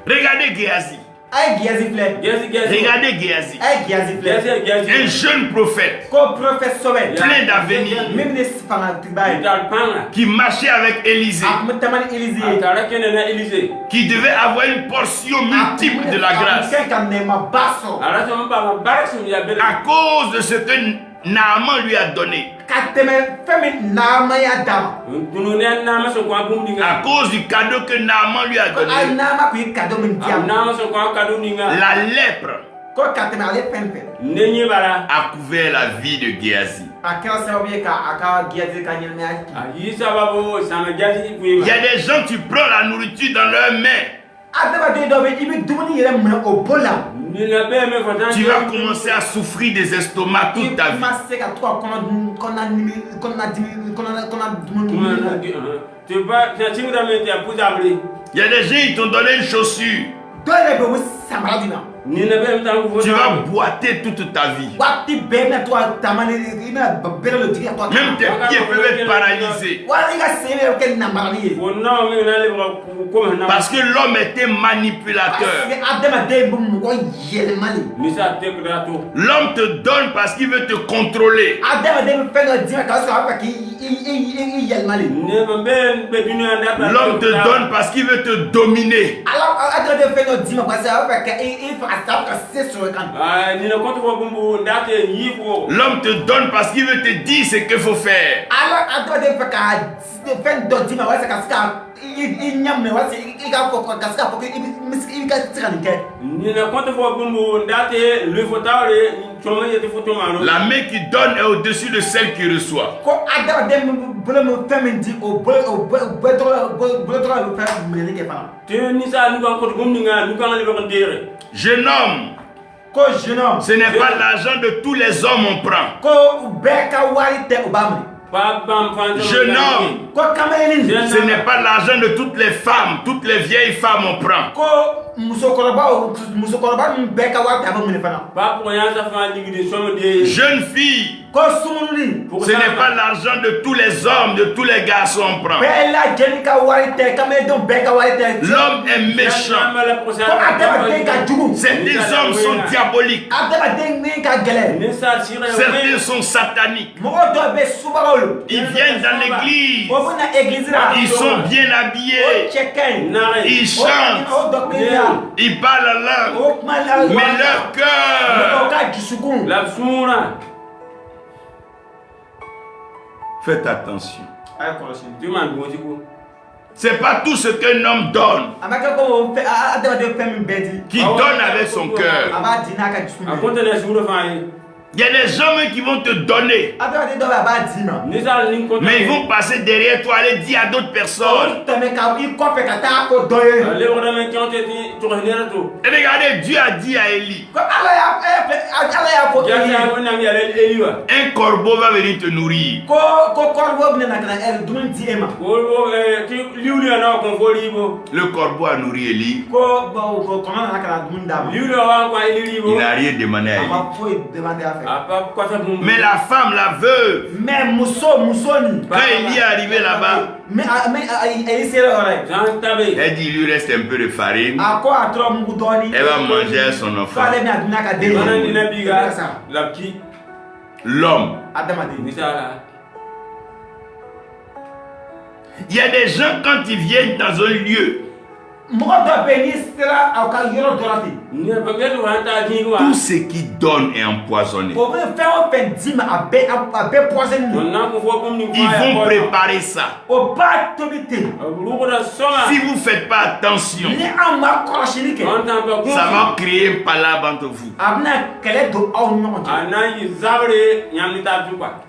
Regardez Géasi. Regardez Géasi. Un jeune prophète plein d'avenir qui marchait avec Élisée, qui devait avoir une portion multiple de la grâce. À cause de ce que Naaman lui a donné, à cause du cadeau que Naaman lui a donné, la lèpre a couvert la vie de Géasi. Il y a des gens qui prennent la nourriture dans leurs mains. Tu vas commencer à souffrir des estomacs toute ta vie. Il y a des gens qui t'ont donné une chaussure. Tu vas boiter toute ta vie. Même tes pieds peuvent être paralysés. Parce que l'homme était manipulateur. L'homme te donne parce qu'il veut te contrôler. L'homme te donne parce qu'il veut te dominer. ni na kontu fo bumbu ndate yifo. L'homme te donne parce qu'il veut te dire ce qu'il faut faire. Ni na kontu fo bumbu ndate le fotawle choma yete foto mano. La main qui donne est au-dessus de celle qui reçoit. Jeune homme, ce n'est pas l'argent de tous les hommes on prend. Jeune homme, ce n'est pas l'argent de toutes les femmes, toutes les vieilles femmes on prend. Jeune fille, ce n'est pas l'argent de tous les hommes, de tous les garçons on prend. L'homme est méchant. Certains hommes sont diaboliques. Certains sont sataniques. Ils viennent dans l'église. Ils sont bien habillés. Ils chantent. Ils parlent la langue. Mais leur cœur. Faites attention. C'est pas tout ce qu'un homme donne qui donne avec son cœur. Il y a des hommes qui vont te donner, mais ils vont passer derrière toi, aller dire à d'autres personnes. Et regardez, Dieu a dit à Élie, un corbeau va venir te nourrir. Le corbeau a nourri Élie. Il n'a rien demandé à Élie. Mais la femme, la veuve, quand Élie est arrivé là-bas, elle dit, il lui reste un peu de farine. Elle va manger à son enfant. L'homme. Il y a des gens, quand ils viennent dans un lieu, tout ce qui donne est empoisonné. Ils vont préparer ça. Si vous ne faites pas attention, ça va créer un palabre entre vous.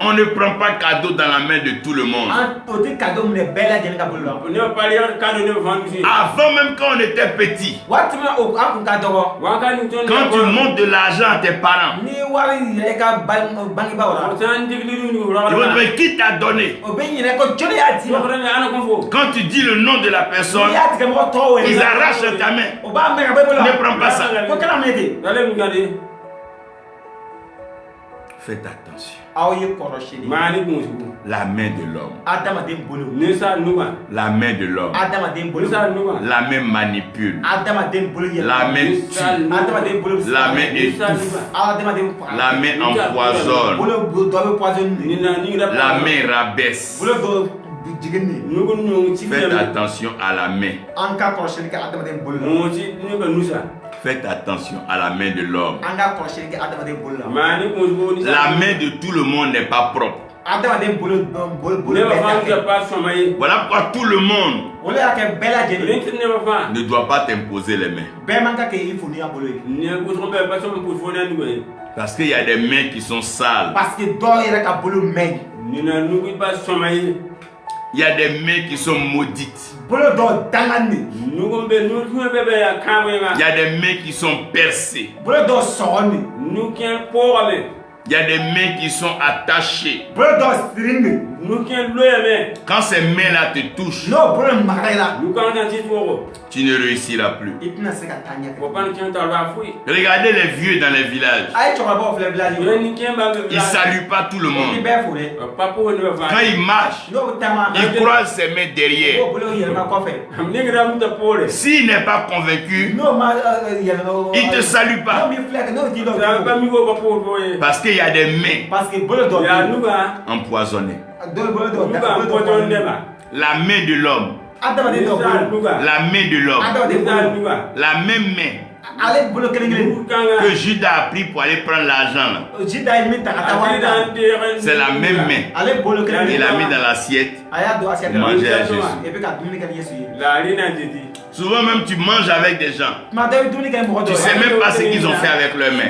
On ne prend pas cadeau dans la main de tout le monde. Avant même quand on était petit, quand tu montres de l'argent à tes parents, ils vont te dire qui t'a donné. Quand tu dis le nom de la personne, ils arrachent ta main. Ne prends pas ça. Faites attention. La main de l'homme. La main de l'homme. La main manipule. La main tue. La main étouffe. La main empoisonne. La main rabaisse. Faites attention à la main. Faites attention à la main de l'homme. La main de tout le monde n'est pas propre. Voilà pourquoi tout le monde ne doit pas t'imposer les mains. Parce qu'il y a des mains qui sont sales. Il y a des mains qui sont maudites. Il y a des mains qui sont percées. Il y a des mains qui sont attachées. Quand ces mains-là te touchent, tu ne réussiras plus. Regardez les vieux dans les villages. Ils ne saluent pas tout le monde. Quand ils marchent, ils croisent ses mains derrière. S'il n'est pas convaincu, il ne te salue pas. Parce qu'il y a des mains empoisonnées. La main de l'homme. La main de l'homme. La même main que Judas a pris pour aller prendre l'argent là. C'est la même main. Il a mis dans l'assiette. Manger à Jésus. Souvent même tu manges avec des gens. Tu sais même pas ce qu'ils ont fait avec leurs mains.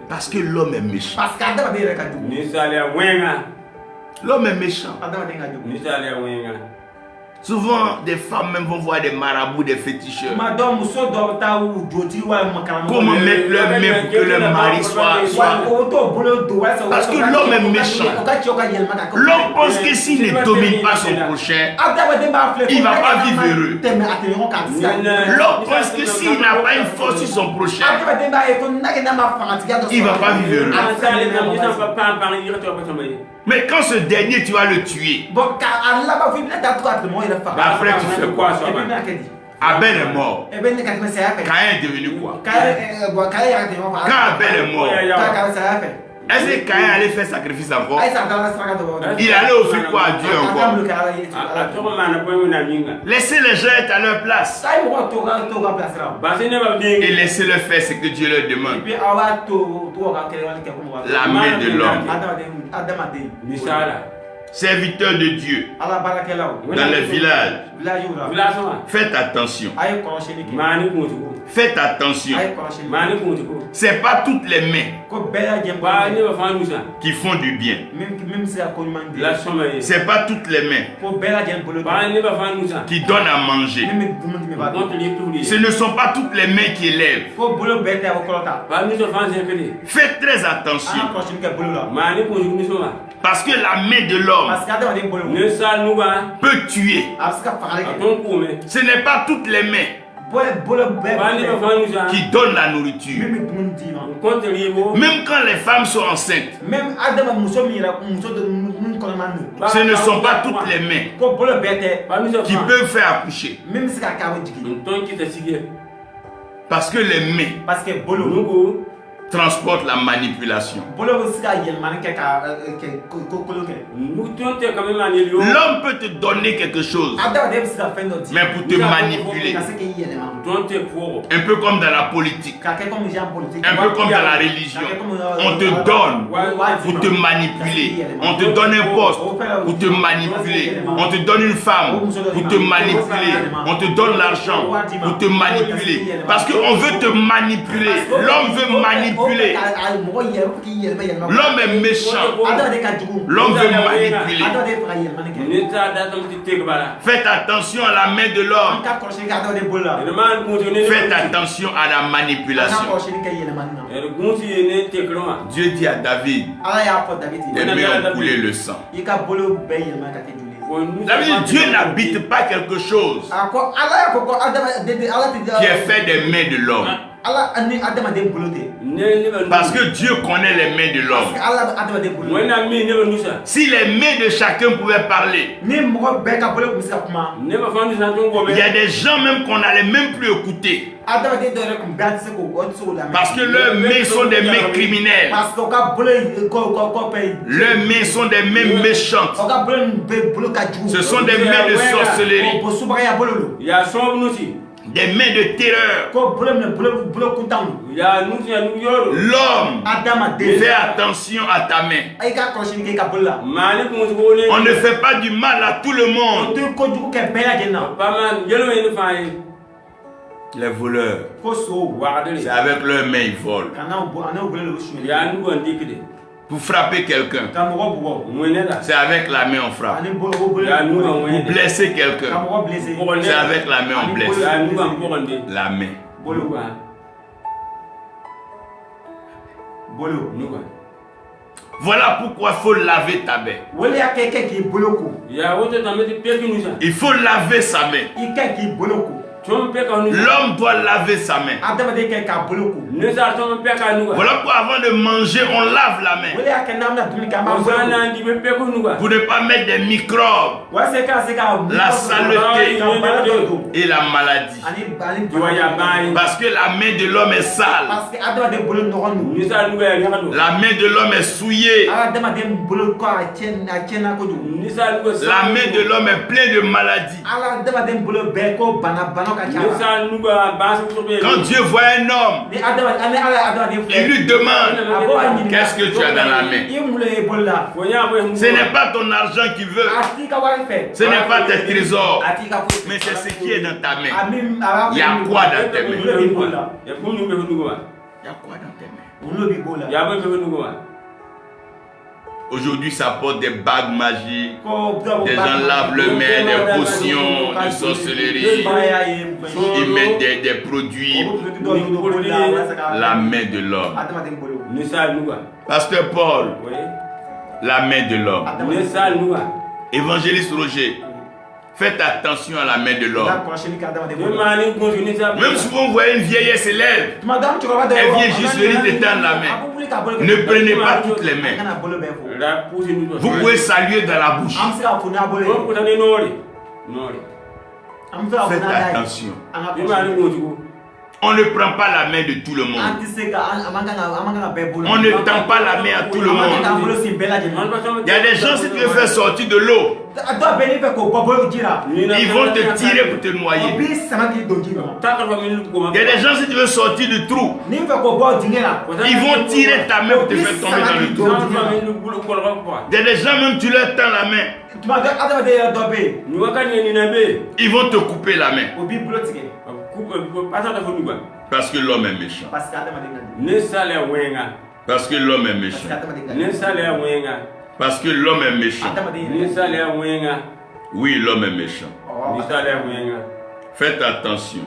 Parce que l'homme est méchant. L'homme est méchant. Souvent, des femmes même vont voir des marabouts, des féticheurs. Comment mettre leur main pour que leur mari soit... Parce que l'homme est méchant. L'homme pense que s'il ne domine pas son prochain, il ne va pas vivre heureux. L'homme pense que s'il n'a pas une force sur son prochain, il ne va pas vivre heureux. Mais quand ce dernier, tu vas le tuer. Après, tu fais quoi? Abel est mort. Caïn est devenu quoi? Quand Abel est mort, est-ce que Caïn allait faire sacrifice encore? Il allait offrir quoi à Dieu encore? Laissez les gens être à leur place. Et laissez-le faire ce que Dieu leur demande. La main de l'homme. Serviteur de Dieu dans les villages. Faites attention. Faites attention. C'est pas toutes les mains qui font du bien. C'est pas toutes les mains qui donnent à manger. Ce ne sont pas toutes les mains qui élèvent. Faites très attention. Parce que la main de l'homme peut tuer. Ce n'est pas toutes les mains qui donnent la nourriture. Même quand les femmes sont enceintes, ce ne sont pas toutes les mains qui peuvent faire accoucher. Parce que les mains transporte la manipulation. L'homme peut te donner quelque chose, mais pour te manipuler. Un peu comme dans la politique, un peu comme dans la religion. On te donne pour te manipuler. On te donne un poste pour te manipuler. On te donne une femme pour te manipuler. On te donne l'argent pour te manipuler. Parce qu'on veut te manipuler. L'homme veut manipuler. L'homme est méchant. L'homme veut manipuler. Faites attention à la main de l'homme. Faites attention à la manipulation. Dieu dit à David, tes mains ont coulé le sang. David, Dieu n'habite pas quelque chose qui est fait des mains de l'homme. Parce que Dieu connaît les mains de l'homme. Si les mains de chacun pouvaient parler, il y a des gens même qu'on n'allait même plus écouter. Parce que leurs mains sont des mains criminelles. Leurs mains sont des mains méchantes. Ce sont des mains de sorcellerie. Des mains de terreur. L'homme fait attention à ta main. On ne fait pas du mal à tout le monde. Les voleurs, c'est avec leurs mains ils volent. Pour frapper quelqu'un, c'est avec la main on frappe. Pour blesser quelqu'un, c'est avec la main on blesse. La main. Voilà pourquoi il faut laver ta main. Il faut laver sa main. L'homme doit laver sa main. Voilà pourquoi avant de manger, on lave la main. Pour ne pas mettre des microbes, la saleté et la maladie. Parce que la main de l'homme est sale. La main de l'homme est souillée. La main de l'homme est pleine de maladies. Quand Dieu voit un homme, il lui demande qu'est-ce que tu as dans la main. Ce n'est pas ton argent qu'il veut, ce n'est pas tes trésors, mais c'est ce qui est dans ta main. Il y a quoi dans tes mains? Il y a quoi dans tes mains? Aujourd'hui, ça porte des bagues magiques, des gens lavent leurs mains, des potions de sorcellerie, ils mettent des produits. La main de l'homme. Pasteur Paul, la main de l'homme. Évangéliste Roger, faites attention à la main de l'homme. Même si vous voyez une vieillesse s'élève, elle vient juste venir t'étendre la main. Ne prenez pas toutes les mains. Vous pouvez saluer dans la bouche. Faites attention. On ne prend pas la main de tout le monde. On ne tend pas la main à tout le monde. Il y a des gens, si tu veux faire sortir de l'eau, ils vont te tirer pour te noyer. Il y a des gens, si tu veux sortir du trou, ils vont tirer ta main pour te faire tomber dans le trou. Il y a des gens, même tu leur tends la main, ils vont te couper la main. Parce que l'homme est méchant. Parce que l'homme est méchant. Parce que l'homme est méchant. Oui, l'homme est méchant. Faites attention.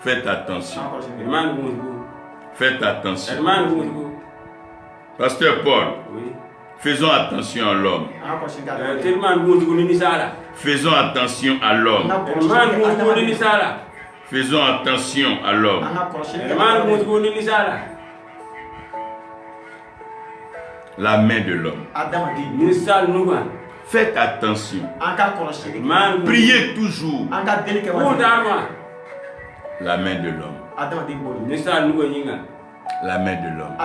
Faites attention. Faites attention. Pasteur Paul, faisons attention à l'homme. Faisons attention à l'homme. Faisons attention à l'homme. La main de l'homme. Faites attention. Priez toujours. La main de l'homme. La main de l'homme.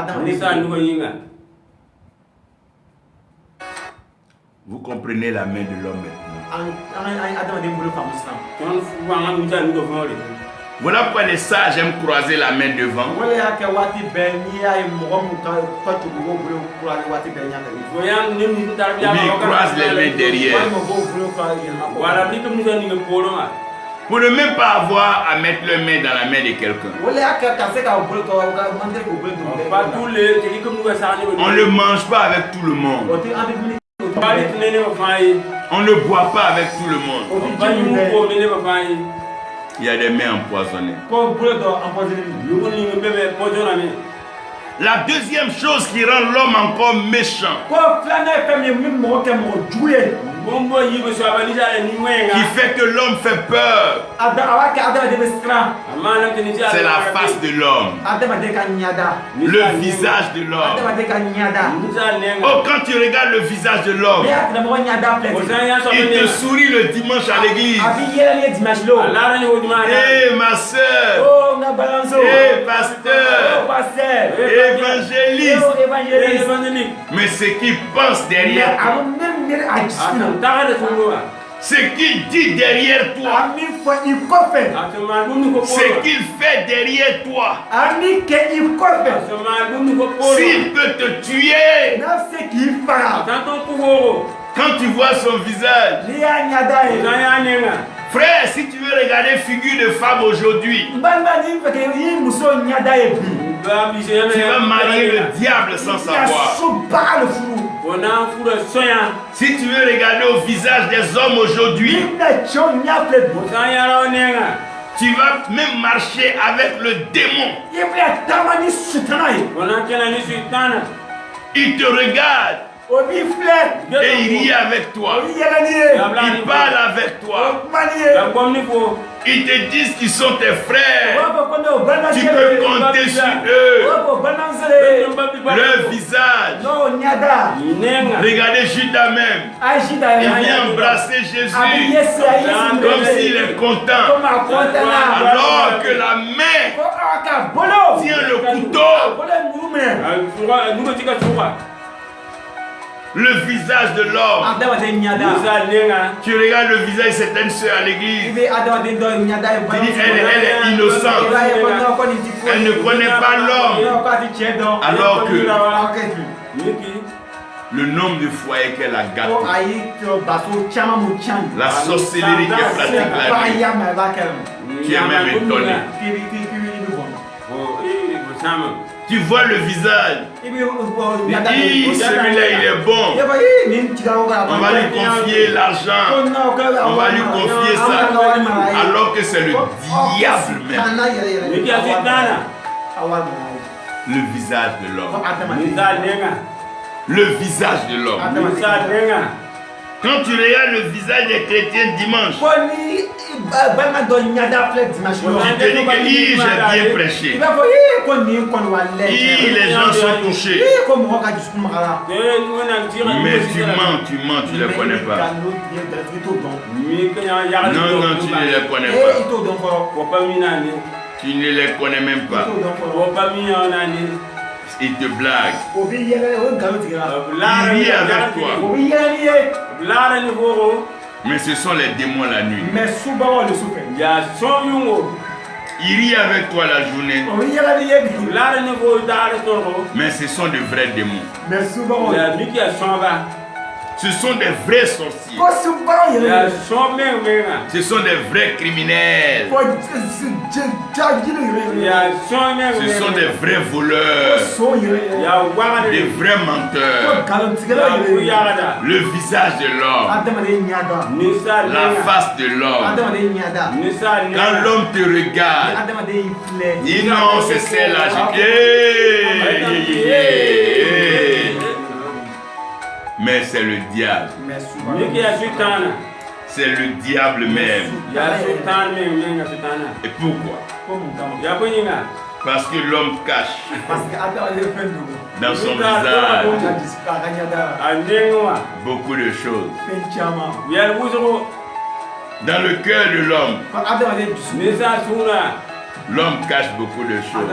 Vous comprenez la main de l'homme maintenant. Voilà pourquoi les sages aiment croiser la main devant. Mais ils croisent les mains derrière. Pour ne même pas avoir à mettre les mains dans la main de quelqu'un. On ne mange pas avec tout le monde. On ne boit pas avec tout le monde. Il y a des mains empoisonnées. La deuxième chose qui rend l'homme encore méchant, qui fait que l'homme fait peur, c'est la face de l'homme, le visage de l'homme. Oh, quand tu regardes le visage de l'homme, il te sourit le dimanche à l'église. Eh ma soeur, eh pasteur, évangéliste. Mais ce qu'il pense derrière toi, ce qu'il dit derrière toi, ce qu'il fait derrière toi, s'il peut te tuer, quand tu vois son visage, frère, si tu veux regarder figure de femme aujourd'hui, tu vas marier le diable sans savoir. Si tu veux regarder au visage des hommes aujourd'hui, tu vas même marcher avec le démon. Il te regarde et il rit avec toi. Il parle avec toi. Ils te disent qu'ils sont tes frères. Tu peux compter sur eux. Leur visage. Regardez Judas même. Il vient embrasser Jésus comme s'il est content. Alors que la main tient le couteau. Le visage de l'homme. Tu regardes le visage de certaines sœurs à l'église. Tu dis, elle est innocente. Elle ne connaît pas l'homme. Alors que le nombre de foyers qu'elle a gâté, la sorcellerie qu'elle pratique la nuit, tu es même étonné. Tu vois le visage. Celui-là il est bon. On va lui confier l'argent. On va lui confier ça. Alors que c'est le diable même. Le visage de l'homme. Le visage de l'homme. Quand tu regardes le visage des chrétiens dimanche, tu te dis que j'ai bien prêché. Les gens sont touchés. Mais tu mens, tu ne les connais pas. Non, tu ne les connais pas. Tu ne les connais même pas. Il te blague. Il rit avec toi. Mais ce sont les démons la nuit. Il rit avec toi la journée. Mais ce sont de vrais démons. Ce sont des vrais sorciers. Ce sont des vrais criminels. Ce sont des vrais voleurs. Des vrais menteurs. Le visage de l'homme. La face de l'homme. Quand l'homme te regarde, il non, c'est celle-là. Mais c'est le diable. C'est le diable même. Et pourquoi? Parce que l'homme cache dans son visage beaucoup de choses. Dans le cœur de l'homme, l'homme cache beaucoup de choses.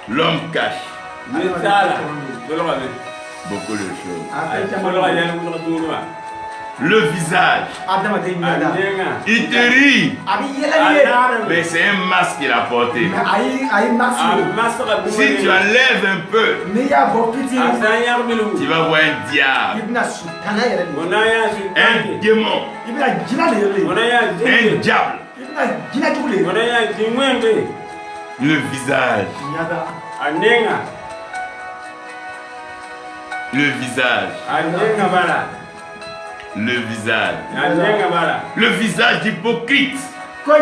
L'homme cache beaucoup de choses. Le visage, il te rit, mais c'est un masque qu'il a porté. Si tu enlèves un peu, tu vas voir un diable, un démon, un diable. Le visage. Le visage. Le visage. Le visage d'hypocrite. Le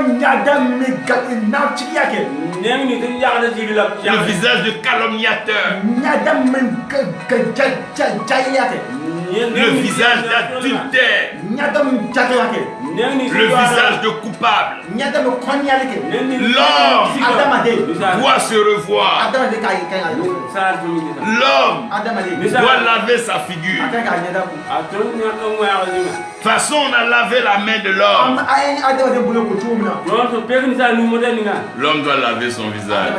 visage de calomniateur. Le visage d'adultère. Le visage de coupable. L'homme doit se revoir. L'homme doit laver sa figure. De toute façon, on a lavé la main de l'homme. L'homme doit laver son visage.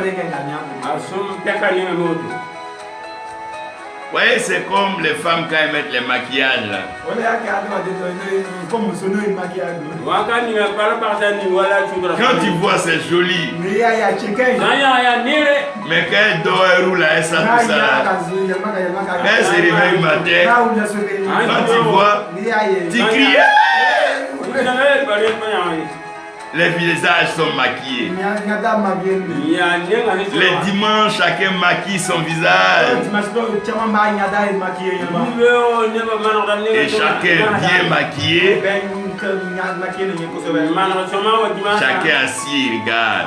Vous voyez, c'est comme les femmes quand elles mettent les maquillages là. Quand tu vois, c'est joli. Mais quand elle dort, elle roule, elle sent tout ça là. Quand elle se réveille le matin, quand tu vois, tu cries. Les visages sont maquillés. Les dimanches, chacun maquille son visage. Et chacun bien maquillé. Chacun assis, regarde.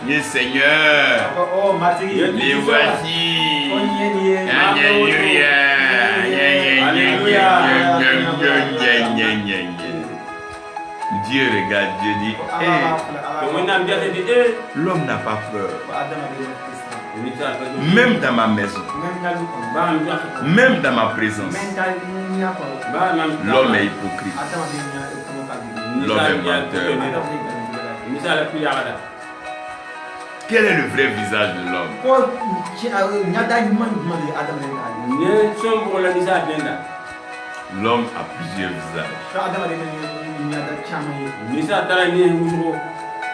Les seigneurs, les voici. Dieu regarde, Dieu dit, l'homme n'a pas peur. Même dans ma maison, même dans ma présence, l'homme est hypocrite. L'homme est menteur. Quel est le vrai visage de l'homme? L'homme a plusieurs visages.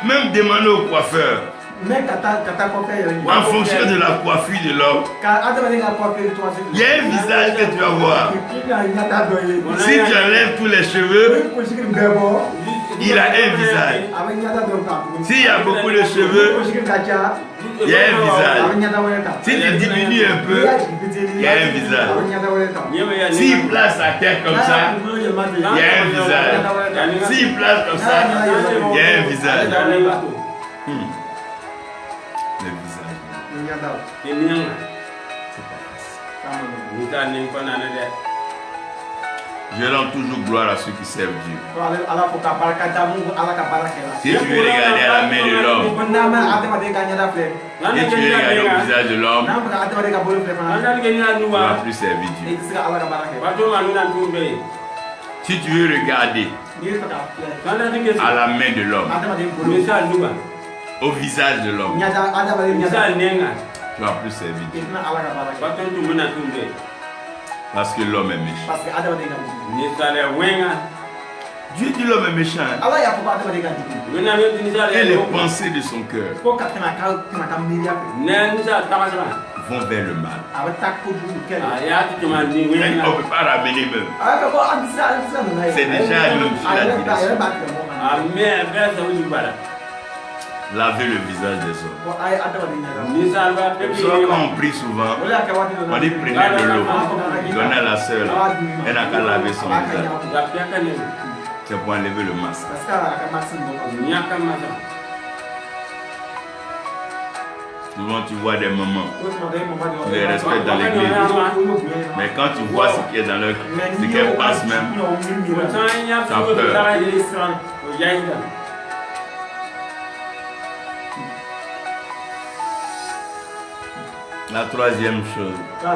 Même demander au coiffeur, en fonction de la coiffure de l'homme, il y a un visage que tu vas voir. Si tu enlèves tous les cheveux, il a un visage. S'il y a beaucoup de cheveux, il y a un visage. Si tu diminues un peu, il y a un visage. S'il place sa tête comme ça, il y a un visage. S'il place comme ça, il y a un visage. Le visage. Je rends toujours gloire à ceux qui servent Dieu. Si tu veux regarder à la main de l'homme, si tu veux regarder au visage de l'homme, tu ne vas plus servir Dieu. Si tu veux regarder à la main de l'homme, au visage de l'homme, tu ne vas plus servir Dieu. Parce que l'homme est méchant. Dieu dit l'homme est méchant. Et les pensées de son cœur vont vers le mal. On ne peut pas ramener même. C'est déjà même sur la direction. Laver le visage des hommes. Soit quand on prie souvent, on dit prenez de l'eau, donnez à la sœur, elle n'a qu'à laver son visage. C'est pour enlever le masque. Souvent tu vois des mamans, tu les respectes dans l'église, mais quand tu vois ce qui est dans leur, ce qu'elles passent même, tu as peur. La troisième chose, c'est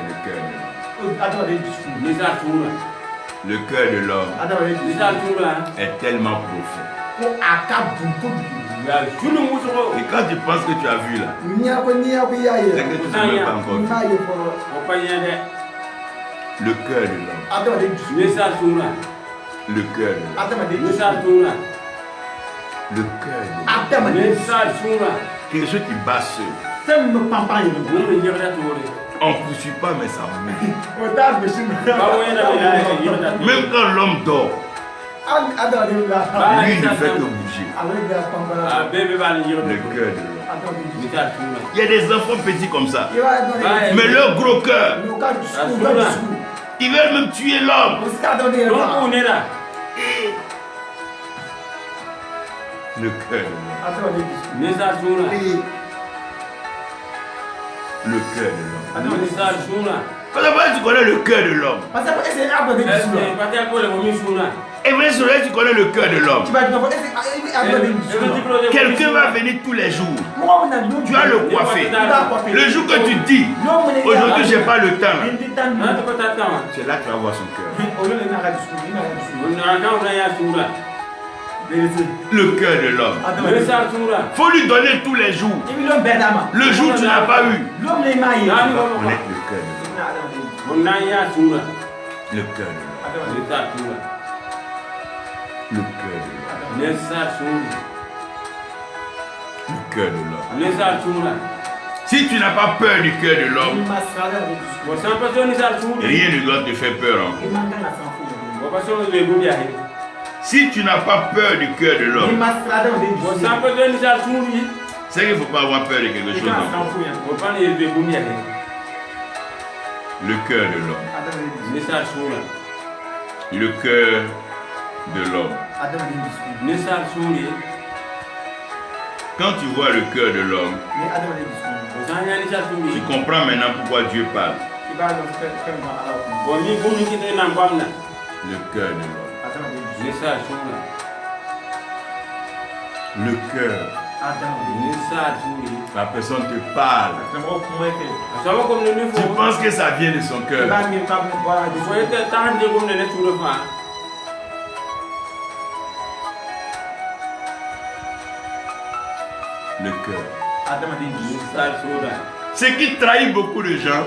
le cœur de l'homme. Le cœur de l'homme est tellement profond. Et quand tu penses que tu as vu là, c'est que tu ne l'as pas encore vu. Le cœur de l'homme. Le cœur de l'homme. Le cœur de l'homme. Quelque chose qui bat seul. On ne poursuit pas, mais ça bouge. Même quand l'homme dort, lui ne fait que bouger. Le cœur de l'homme. Il y a des enfants petits comme ça, mais leur gros cœur, ils veulent même tuer l'homme. Le cœur de l'homme. Le cœur de l'homme. Parce que tu connais le cœur de l'homme. Et bien sûr, tu connais le cœur de l'homme. Quelqu'un va venir tous les jours. Tu as le coiffé. Le jour que tu dis, aujourd'hui j'ai pas le temps, c'est là que tu vas voir son cœur. Le cœur de l'homme. Il faut lui donner tous les jours. Le jour où tu n'as pas eu, tu vas connaître le cœur de l'homme. Le cœur de l'homme. Le cœur de l'homme. Le cœur de l'homme. Si tu n'as pas peur du cœur de l'homme, rien ne doit te faire peur encore. Si tu n'as pas peur du cœur de l'homme, c'est qu'il ne faut pas avoir peur de quelque chose encore. Le cœur de l'homme. Le cœur de l'homme. Quand tu vois le cœur de l'homme, tu comprends maintenant pourquoi Dieu parle. Le cœur de l'homme. Le cœur. La personne te parle. Tu penses que ça vient de son cœur. Le cœur. Ce qui trahit beaucoup de gens,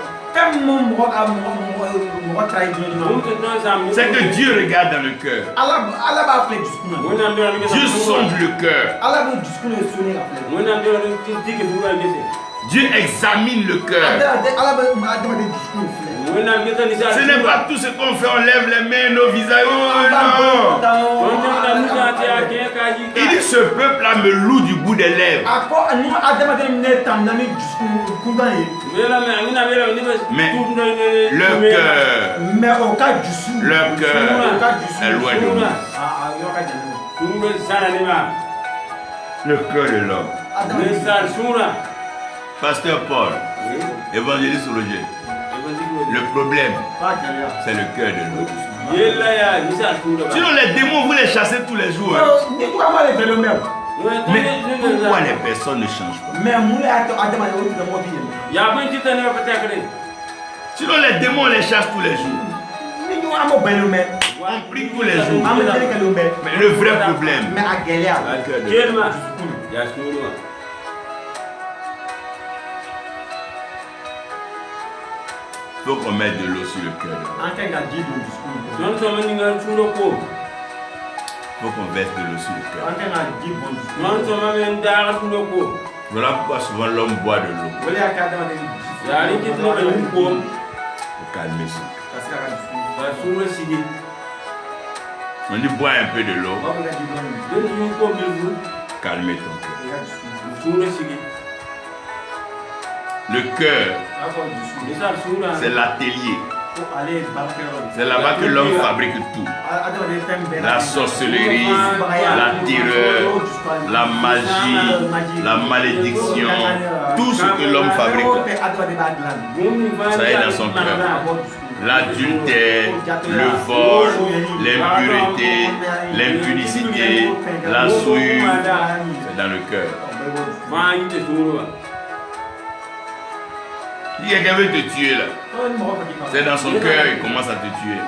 c'est que Dieu regarde dans le cœur. Dieu sonde le cœur. Dieu examine le cœur. Ce n'est pas tout ce qu'on fait, on lève les mains, nos visages. Oh non! Il dit ce peuple-là me loue du bout des lèvres. Mais le cœur est loin de nous. Le cœur de l'homme. Pasteur Paul, évangéliste Roger, le problème, c'est le cœur de l'homme. Sinon les démons, vous les chassez tous les jours. Mais pourquoi les personnes ne changent pas? Sinon les démons, on les chasse tous les jours. On prie tous les jours. Mais le vrai problème, c'est le cœur de l'homme. Il faut qu'on mette de l'eau sur le cœur. Il faut qu'on verse de l'eau sur le cœur. Voilà pourquoi souvent l'homme boit de l'eau. Pour calmer ça. On dit bois un peu de l'eau. Calmer ton cœur. Le cœur, c'est l'atelier. C'est là-bas que l'homme fabrique tout. La sorcellerie, la terreur, la magie, la malédiction, tout ce que l'homme fabrique, ça est dans son cœur. L'adultère, le vol, l'impurité, l'impudicité, la souillure, c'est dans le cœur. Si quelqu'un veut te tuer là, c'est dans son cœur, il commence à te tuer.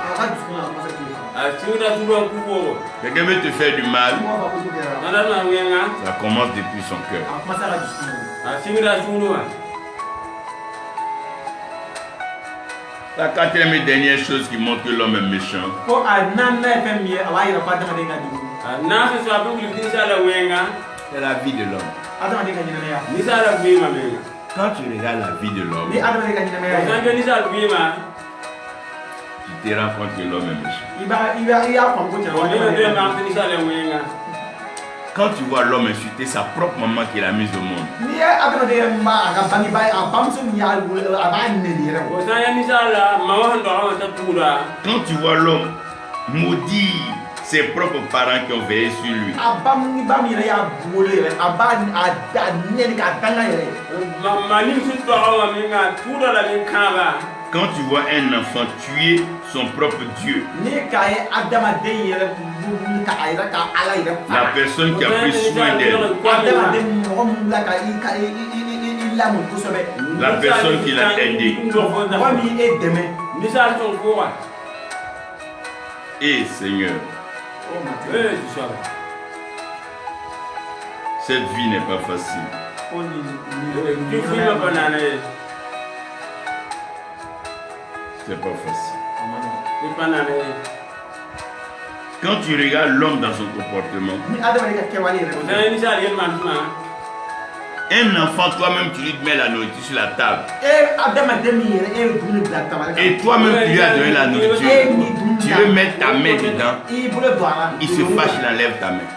Quelqu'un veut te faire du mal, ça commence depuis son cœur. La quatrième et dernière chose qui montre que l'homme est méchant, c'est la vie de l'homme. Quand tu regardes la vie de l'homme, tu te rends compte que l'homme est méchant. Quand tu vois l'homme insulter sa propre maman qu'il a mise au monde, quand tu vois l'homme maudire ses propres parents qui ont veillé sur lui, quand tu vois un enfant tuer son propre Dieu, la personne qui a pris soin d'elle, la personne qui l'a aidé, et Seigneur, cette vie n'est pas facile. C'est pas facile. Quand tu regardes l'homme dans son comportement, un enfant, toi-même, tu lui mets la nourriture sur la table. Et toi-même, tu lui as donné la nourriture. Tu veux mettre ta main dedans. Il se fâche, il enlève ta main.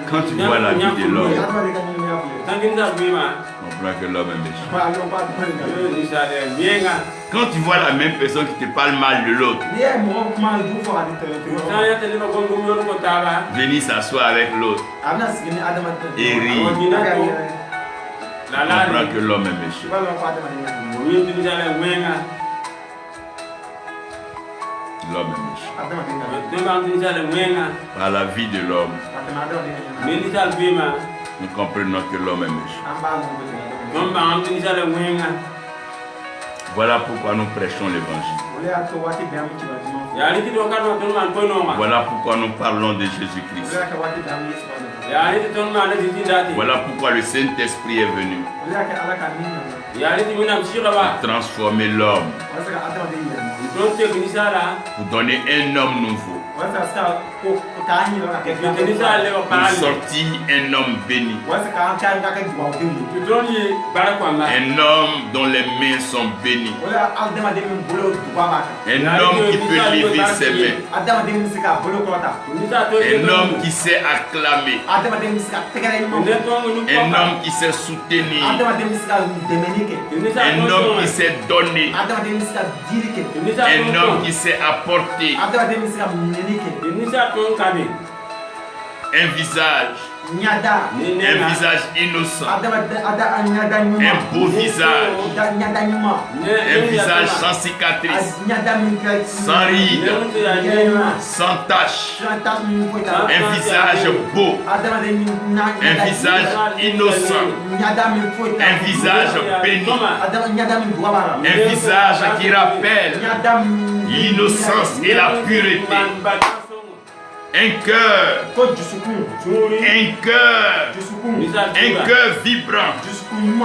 Quand tu vois la vie de l'homme, comprends que l'homme est méchant. Quand tu vois la même personne qui te parle mal de l'autre, venir s'asseoir avec l'autre et rire, comprends que l'homme est méchant. L'homme est méchant. Par la vie de l'homme, nous comprenons que l'homme est méchant. Voilà pourquoi nous prêchons l'évangile. Voilà pourquoi nous parlons de Jésus-Christ. Voilà pourquoi le Saint-Esprit est venu pour transformer l'homme, pour donner un homme nouveau, pour sortir un homme béni, un homme dont les mains sont bénies, un homme qui peut lever ses mains, un homme qui sait acclamer, un homme qui sait soutenir, un homme qui sait donner, un homme qui sait apporter, un visage innocent, un beau visage, un visage sans cicatrice, sans rides, sans taches, un visage beau, un visage innocent, un visage béni, un visage qui rappelle l'innocence et la pureté. Un cœur vibrant,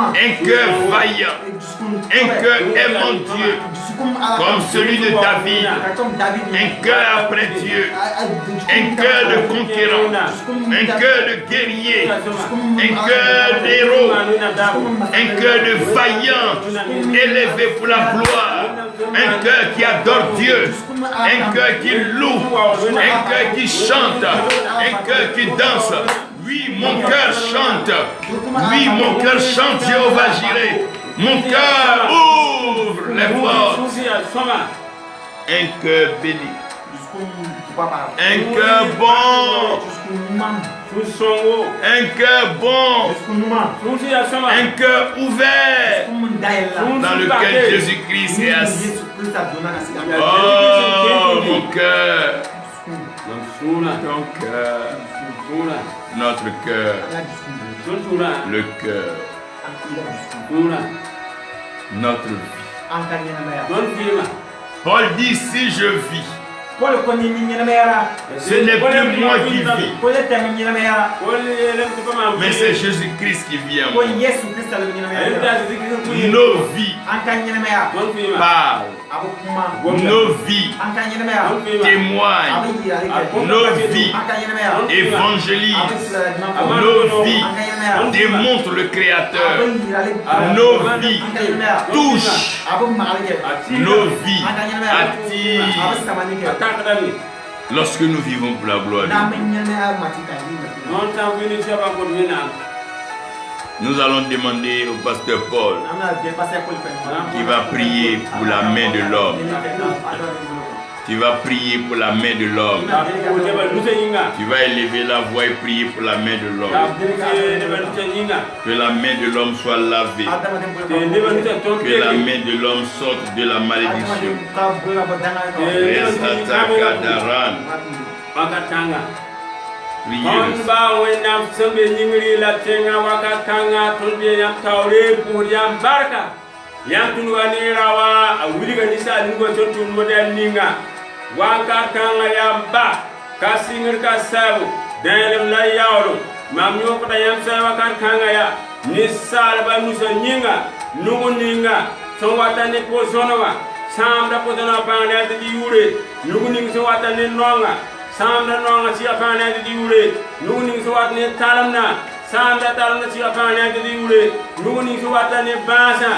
un cœur vaillant, un cœur aimant Dieu, comme celui de David, un cœur après Dieu, un cœur de conquérant, un cœur de guerrier, un cœur d'héros, un cœur de vaillant, élevé pour la gloire, un cœur qui adore Dieu, un cœur qui loue, un cœur qui chante, un cœur qui danse. Oui, mon cœur chante. Oui, mon cœur chante, Jéhovah Jireh. Mon cœur ouvre les portes. Un cœur béni. Un cœur bon. Un cœur bon. Un cœur ouvert dans lequel Jésus-Christ est assis. Oh, mon cœur. Ton cœur. Notre cœur. Le cœur. Notre vie. Paul dit, si je vis, ce n'est plus moi qui vis, mais c'est Jésus-Christ qui vit en moi. Nos vies parlent, nos vies témoignent, nos vies évangélisent, nos vies démontrent le Créateur, nos vies touchent, nos vies attirent. Lorsque nous vivons pour la gloire de Dieu, nous allons demander au pasteur Paul qui va prier pour la main de l'homme. Tu vas prier pour la main de l'homme. Tu vas élever la voix et prier pour la main de l'homme. Que la main de l'homme soit lavée. Que la main de l'homme sorte de la malédiction. Waka kanga yamba kasingir kasabu dalam la yawlo mam yo ko yam sa waka kanga ya ni salba nusa nyinga nugo ninga so watane ko zonowa samda ko dana pande di yure nugo ninga so watane nonga samda nonga si apane di yure nugo ninga so watane talamna samda talamna si apane di yure nugo ninga so watane basa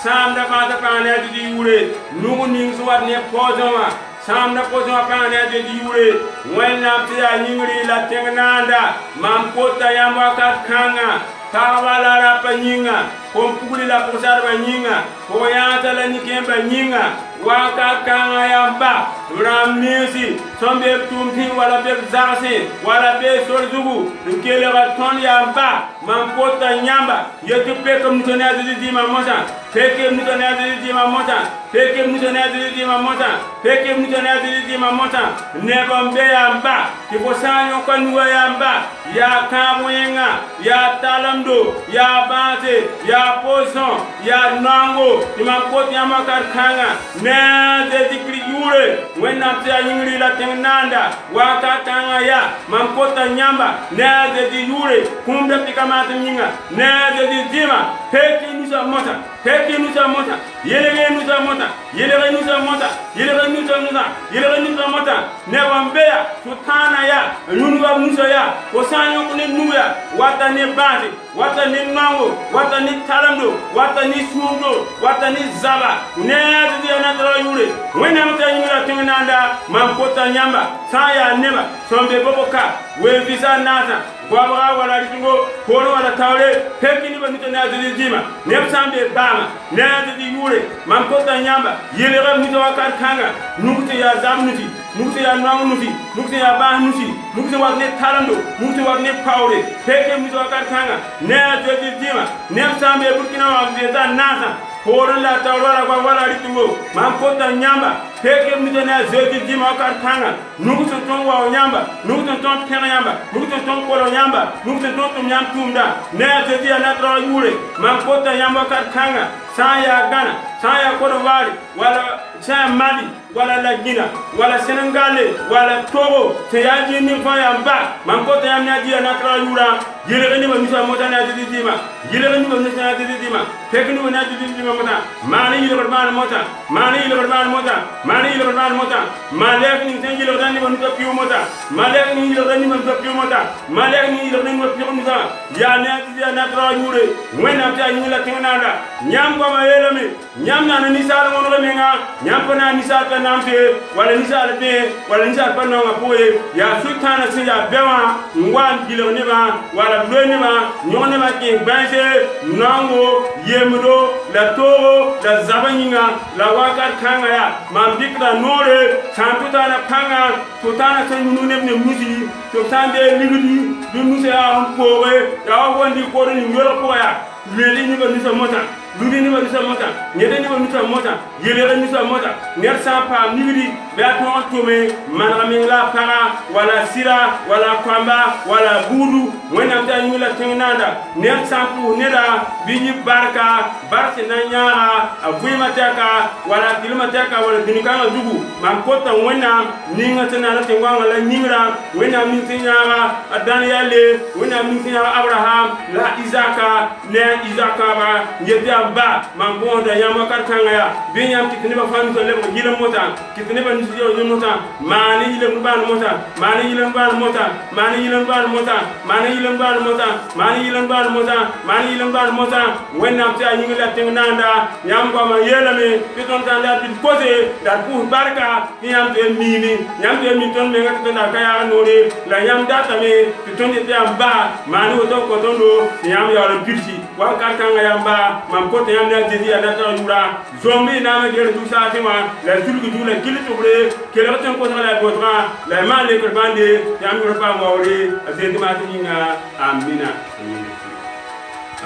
samda bata pande di yure nugo ninga so watane pozoma samna pozo apane de diure wenna tia nyingri la tengnanda mam kota yamba kanga tawala la panyinga kompuli la posar banyinga ko yata la nikemba nyinga waka kanga yamba ram nisi sombe tumtin wala be zarse wala be sorzugu nkele ga ton ya ba man kota nyamba yetu pe comme nous tenons dit ma mota peke nous tenons dit ma mota peke nous tenons dit ma mota peke nous tenons dit ma mota ne bombe ya ba ki fo sanyo ko nuwa ya ba ya kamoyenga ya talamdo ya bate ya poson ya nango ima koti ya makarkanga ne de dikri yure wena ta yingri la tenanda wakatanga ya mankota nyamba ne de di yure kumbe pikamata nyinga ne de di dima peke nusa mota peke nusa mota yelege nusa mota yelege nusa mota yelege nusa mota yelege nusa mota ne wambea tutana ya nunuwa nusa ya kosanyo kune nuya wata ne bate wata ni nango wata ni talamdo wata ni sundo wata ni zaba ne de di anadra yure wena mata yinga tinanda mankota nyamba saya nema sombe boboka we visa nata gwabra wala ritingo kono wala tawle pekini ba mitana de dima nem sambe bama ne de yure mankota nyamba yelere mito wakar kanga nukute ya zamnuti nukute ya nangunuti nukute ya bahnuti nukute wa ne talando nukute wa ne pawle peke mito wakar kanga ne de dima nem sambe burkina wa visa nata kono la tawla kwa wala ritingo mankota nyamba peke mitana de dima wakar kanga nukute ton wa nyamba nukute ton pena nyamba nukute ton kolo nyamba nukute ton tum nyam tumda ne de dia na tra yure mankota nyamba kar kanga saya Ghana saya Côte d'Ivoire wala saya Mali wala la Guinée wala Sénégal wala Togo te yaji ni fa yamba mankota yam na dia na tra yura yele ni ba misa mota na de dima yele ni ba misa na de dima peke ni na de dima mota mani yele barban mota mani yele barban mota mani yele barban mota malek ni tan yele dan ni ba mita piu mota malek ni yele dan ni ba mita piu mota malek ni yele dan ni ba piu mota ya na dia na tra yure wena ta yila tinanda nyam ko ma yele mi nyam na ni sala ngono le nga nyam ko na ni sala namte wala ni sala be wala ni sala panno nga poye ya sultana se ya bewa ngwan gilo ni ba wala blo ni ba nyone ma ke banse nango yemdo la toro la zabanyinga la wakar kanga ya mambikra nore santuta na kanga tutana se nunu ne musi to tande ligudi du musi a powe ya wondi ko ni yoro ko ya leli ni ba misa mota ludi ni ba misa mota nyede ni ba misa mota yele ni misa mota ner sa pa nigidi be aton tome manami la para wala sira wala kwamba wala budu wena ta nyula tinanda ner sa pu neda biñi barka barke na nyaara abuy mataka wala tilmataka wala dinikanga dugu man kota wena ninga tana la tengwanga la ningra wena min tinyara adan yale wena min tinyara Abraham la Isaka ne Isaka ba nyede ba man bonda yama karkanga ya binyam kitne ba fami to lebo gilam mota kitne ba nisi yo mota mani yilam ban mota mani yilam ban mota mani yilam ban mota mani yilam ban mota mani yilam ban mota mani yilam ban mota wenna ta yinga la tinanda yam ko ma yelame piton tanda bil côté da pour barka yam de mini yam de mi ton me ngata na kaya nore la yam data me piton de am ba mani o to ko tondo yam ya le pirti wa karkanga yam ba mam ko te yam na dedi ana ta yura zombi na ma gere tout ça tima la tulgu du la kili tobre ke la tan ko la botra la male ko bande yam ko pa mawri de ma tinga amina.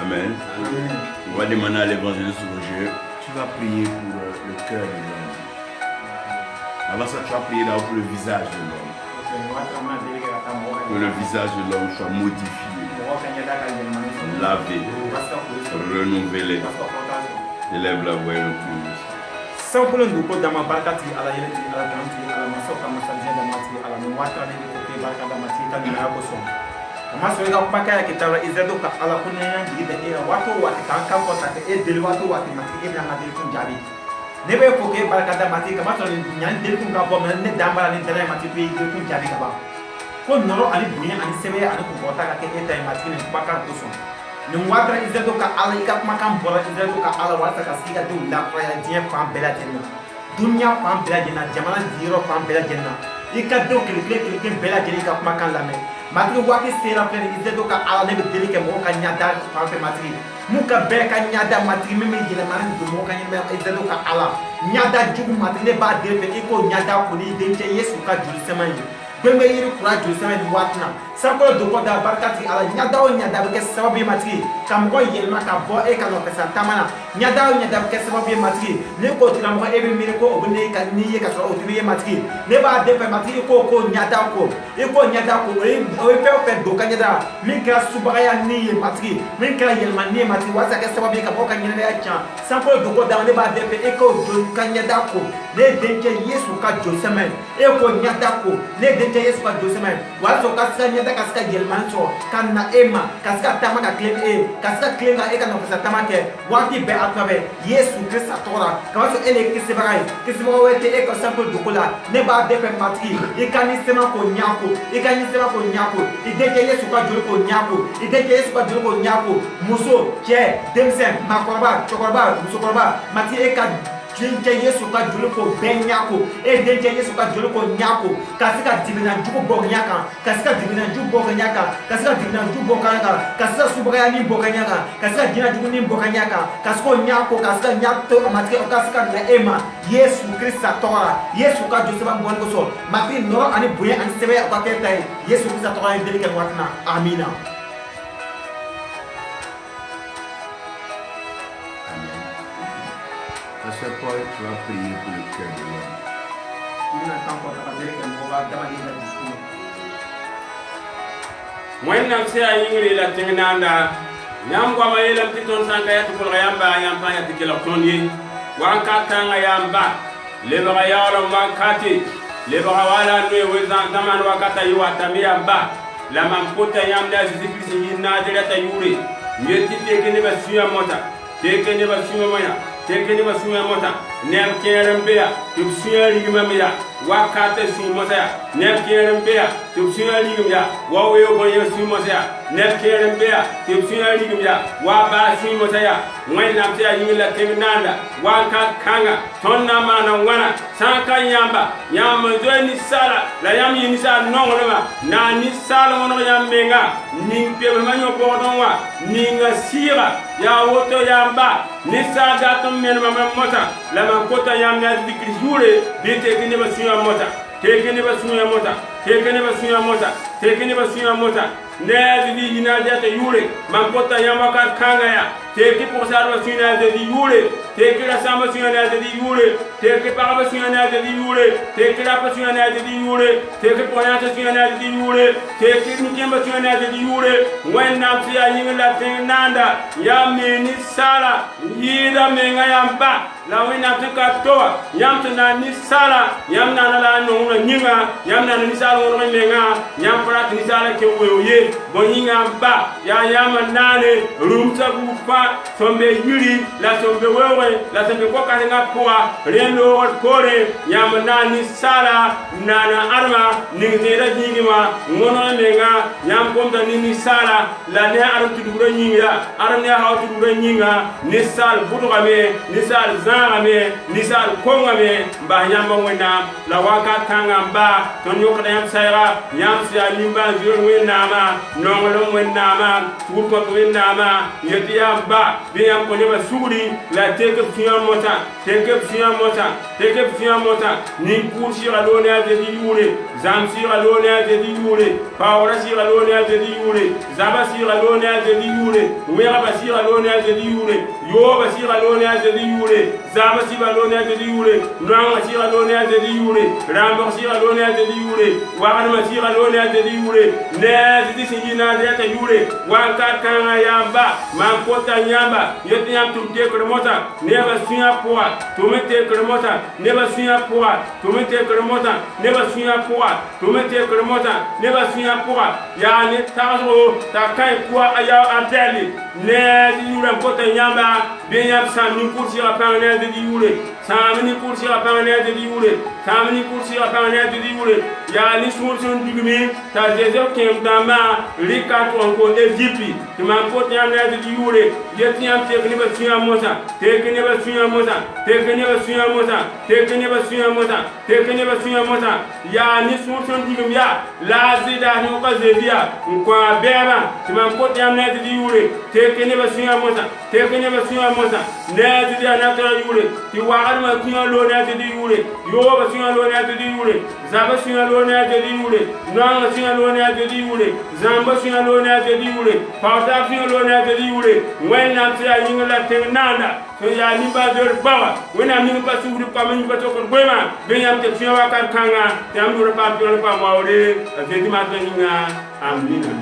Amen. On va demander à l'évangéliste Roger, tu vas prier pour le cœur de l'homme. Avant ça, tu vas prier d'abord pour le visage de l'homme. Que le visage de l'homme soit modifié, lavé, renouvelé. Élève la voix et le plus. Simplement, nous pouvons demander barkati ala yeleti ala ganti ala masoka masalia damati ala mwata ne ko barka damati kan na ko so. Kama so ga paka ya kitara izedo ka ala kunya ngi de era watu wati kan ko ta e del watu wati mati e na ngade kun jabi. Ne be ko ke barka damati kama so nyan del kun ka bo ne dambara ne dele mati pe de kun jabi ka ba. Ko noro ali dunia ani sebe ani ko bota ka ke eta mati ne paka ko so. Nungwadra izedo ka ala ika makan bora izedo ka ala wata ka siga du la ya dia fam bela jenna dunya fam bela jenna jamana diro fam bela jenna ika do kile bela jenna ka makan la me matri waki sera fe izedo ka ala ne be delike mo ka nyada fam fe matri muka be ka nyada matri meme jina man du mo ka nyada izedo ka ala nyada jugu matine ba depe iko nyada ko ni denche Yesu ka juli semani bembe yiri kura juli semani watna sako do ko da barkati ala nyada o nyada be sababu matri kam ko yelma ka bo e ka no pesa tamana nyada o nyada be sababu matri ne ko tira mo e be mi ko obune ka ni ye ka so o tiri matri ne ba depe matri ko nyada ko iko nyada ko o pe do ka nyada min ka subaya ni ye matri min ka yelma ni matri wasa ka sababu ka bo ka nyina ya cha sako do ko da ne ba depe iko do ka nyada ko ne denche Yesu ka jo semani e ko nyada ko ne denche Yesu ka jo semani waso ka sa nyada kaska gelman so kana ema kaska tama ka claim kaska claim ga eka no kasa tama ke wati be atwabe Yesu Christ atora kama so ele kisibarai wete eka sample dukula ne ba de pe matri ikani sema ko nyako ideke Yesu ka jolo ko nyako ideke Yesu ka jolo ko nyako muso che demsen makorba chokorba muso korba mati eka Jinja Yesu ka julu ko benyako e denja Yesu ka julu ko nyako kasika dibina juko bognyaka kasika dibina juko bognyaka kasika dibina juko boganyaka kasika subaya ni boganyaka kasika dina juko ni boganyaka kasiko nyako kasika nyakto amatike kasika na ema Yesu Krista tora Yesu ka joseba bongo so mati noro ani buye ani sebe ka ketai Yesu Krista tora delike watna amina. Pasteur Paul, tu vas prier pour le cœur de l'homme. Moi, je suis allé à Tingnanda. Yam kwa mayela mtiton sanka ya tukul yamba yamba ya tikela tonye. Wanka tanga yamba. Leba yala wankati. Leba wala nwe wezan taman wakata yuwatami yamba. La mamputa yamda zikisi yina direta yuri. Nyeti tekene basuya mota. Tekene basuya moya. Tekene basuya mota. Nem kerembea. Tupsuya ligimamia. Wakate sumosaya. Nem kerembea. Tupsuya ligimia. Wawe yoboye sumosaya. Nem kerembea. Tupsuya ligimia. Waba sumosaya. Mwenam tia yingila tegnanda. Wakat kanga. Tonna mana wana. Sanka yamba. Yamba ni sala. La yam yinisa nongolema. Na ni sala mono yambenga. Ning pebe manyo bordonwa. Ninga sira. Ya woto yamba. Nisa datum menma mota. La mankota yamna dikri jure. Bite kini basuya mota. Tekene basuya mota. Tekene basuya mota. Tekene basuya mota. Nezi yina jate yure. Mankota yamaka kanga ya. Teki pour basuya de yure. Teki la samba suya de yure. Teki para basuya de yure. Teki la basuya de yure. Teki poyanta suya de yure. Teki nikemba suya de yure. When napsia yingla tenanda. Yamini sala. Yida menga yamba. La wina tuka toa. Yamtuna ni sala. Yamna la no nyinga. Yamna ni sala no menga. Yampara ni sala ke wewe. Bonyinga ba. Ya yama nane. Rumta bufa. Sombe yuri. La sombe wewe. La sombe kwa katenga poa. Rendo kore. Yama nani sala. Nana arma. Ningtera jingima. Ngono menga. Yam komta ni sala. La ne aram tudura nyinga. Aram ne hawa tudura nyinga. Ni sal budugame. Ni sal zangame. Ni sal kongame. Mba yamba wena. La waka tanga mba. Tonyo kada yam sayra. Yam siya nimba zion wenama. Nongolo wenama. Turko wenama. Yeti yamba. Biyam koneba suguri. La teke fiya mota. Teke fiya mota. Teke fiya mota. Ni kursi galone azedi yure. Zamsi galone azedi yure. Paura si galone azedi yure. Zaba si galone azedi yure. Wera basi galone azedi yure. Yoba si galone azedi yure. Zaba si galone azedi yure. Nanga si galone azedi yure. Rambo si galone azedi yure. Wagana si galone azedi yure. Nezi si yina zeta yure. Wanka kanga yamba. Mankota yamba. Yeti yam tumte kremota. Neba suya poa. Tumete kremota. Neba suya poa. Tumete kremota. Neba suya poa. Tumete kremota. Neba suya poa. Ya ne tazo takai kwa aya adeli. Nezi yure mkota yamba. Benyam sam ni kursi apang nezi yure. Sam ni kursi apang nezi yure. Sam ni kursi apang nezi yure. Ya ni sumursun digmi. Ta jezo kem dama. Rikatu anko Egypti. Timankota yam nezi yure. Yeti yam tekni ba suya mota. Tekni ba suya mota. Tekni ba suya mota. Tekni ba suya mota. Tekni ba suya mota. Ya ni sumursun digmi ya. Lazida ni ko zevia. Nkwa beba. Timankota yam nezi yure. Tekni ba suya mota. Tekni ba suya mota. Nezi ya natura yure. Ti wa Adama suñu lo ne te di yule yoba suñu lo ne te di yule zaba suñu lo ne te di yule nanga suñu lo ne te di yule zamba suñu lo ne te di yule pawta suñu lo ne te di yule wenna ti ya yinga la te nanda so ya ni ba dor bawa wena mi pa sugri pa mi pa to ko bema be yam te suñu wakar kanga te am do pa to pa mawre te di ma te yinga amina.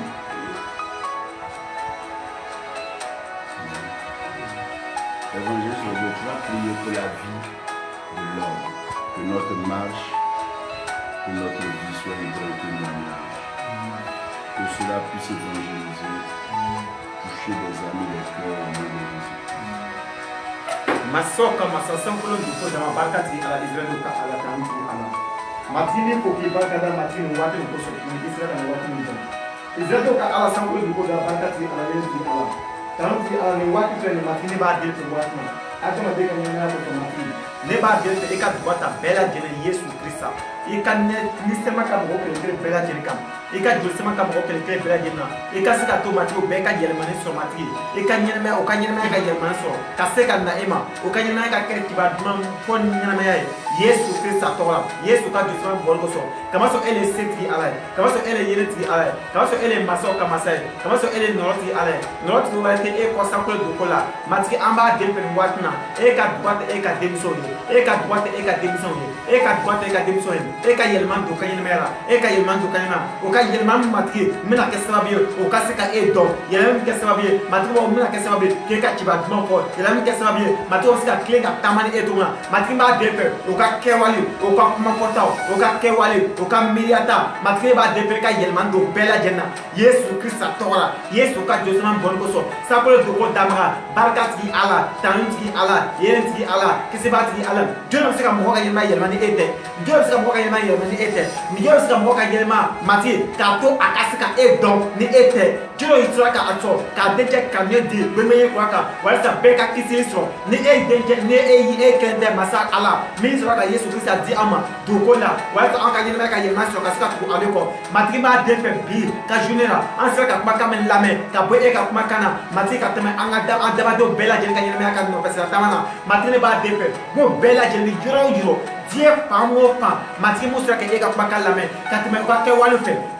Évangile sur le plan, prier pour la vie de l'homme, que notre marche, que notre vie soit un grand témoignage, que cela puisse évangéliser, toucher des amis, des cœurs au nom de Jésus. Masoka masasan kulo duko da barkati ala Israel ka ala tanti ala. Matini ko ki barkada matini wati ko so ni Israel na wati ni. Israel ka ala san kulo duko da barkati ala lenzi ala. Tanti ala ni wati to ni matini ba dir to wati ma. Atuma de ka ni na ko matini. Ne ba dir te ka duata bela jene Yesu Krista. Ika ne ni sema ka mo ko bela jene kam. Ika josema ka mo ko bela jene na. Ika sika to mati o beka jele mane so mati. Ika nyeme o ka nyeme ka jele mane so. Ka seka na ema o ka nyeme ka kere kiba dum fon nyeme ya. Yesu Krista tola. Yesu ka josema bolgo so. Kama so ele seti ala. Kama so ele yeleti ala. Kama so ele maso ka masai. Kama so ele noroti ala. Noroti no wate e ko sakole do kola. Mati amba de pen watna. E ka droite e ka demison. E ka droite e ka demison. E ka droite e ka demison. E ka yelman do ka nyemera. E ka yelman do ka nyema. O ka yelman mati mina ke sababi o ka seka e do. Yelman ke sababi mati o mina ke sababi ke ka kiba dum ko. Yelman ke sababi mati o seka klenga tamani e do na. Mati ba de pen o ka kewali o ka kuma kota o ka kewali o ka miliata mati ba de pen ka yelman do bela jenna. Yesu Krista tola. Yesu ka josman bon ko so. Sapole do ko damra barkati ala tanti ala yelenti ala kisibati ala. Dieu seka mo ka yelman ni ete. Dieu seka mo ka yelman ni ete. Dieu seka mo ka yelman mati kato akasika e don ni ete. Dieu itraka ato ka deje kanye di bemeye kwaka walsa beka kisisro ni e deje ni e kende masa ala ministre ka Yesu Krista di ama do kola walsa anka yelman ka yelman so kasika ku aleko mati ba de pe bi ka junera ansra ka kuma kamen lame ka bo e ka kuma kana mati ka teme anga adaba do bela jel ka yelman ka no pesa tamana mati ne ba de pe bo bela jel ni juro Dieu pamo pa mati musra ke ega kuma kalame ka teme ka ke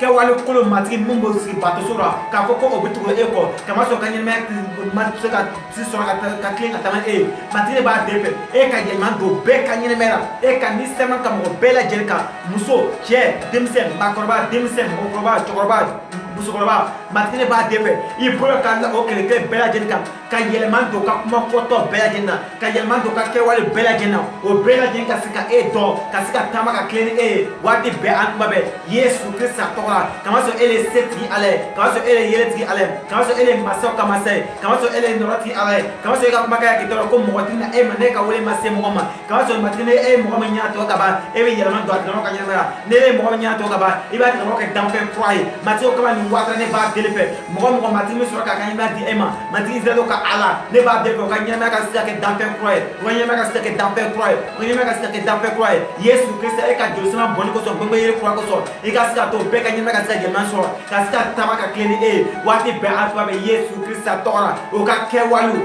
walu kolo mati mumbo si bato sura ka foko obitu eko kama so ka yelman mati ka si so ka clean atama e mati ne ba de pe e ka yelman do be ka nyemera e ka ni sema ka mo bela jel ka muso che demsen makorba demsen mokorba chokorba busukoroba matine ba defe I bolo ka la o kele ke bela jenka ka yeleman do ka kuma foto bela jenna ka yeleman do ka ke wale bela jenna o bela jenka sika e do ka sika tama ka clean e wadi be an babe Yesu Krista tola kama so ele seti ale kama so ele yeleti ale kama so ele maso kama sai kama so ele norati ale kama so ka kuma ka kitoro ko mo watina e mane ka wole mase mo ma kama so matine e mo ma nya to ka ba e be yeleman do atno ka nyama ne mo ma nya to ka ba I ba to ka dampe kwai matio ka watra ne ba delepe mo matimi so ka kanyama di ema mati Israel ka ala ne ba delepe ka nyama ka sika ke dampe croix o nyama ka sika ke dampe croix o nyama ka sika ke dampe croix Yesu Kristo e ka josema boni ko so gbegbe yere croix ko so e ka sika to be ka nyama ka sika geman so ka sika tama ka kleni e wati be atwa be Yesu Kristo tora o ka kewalu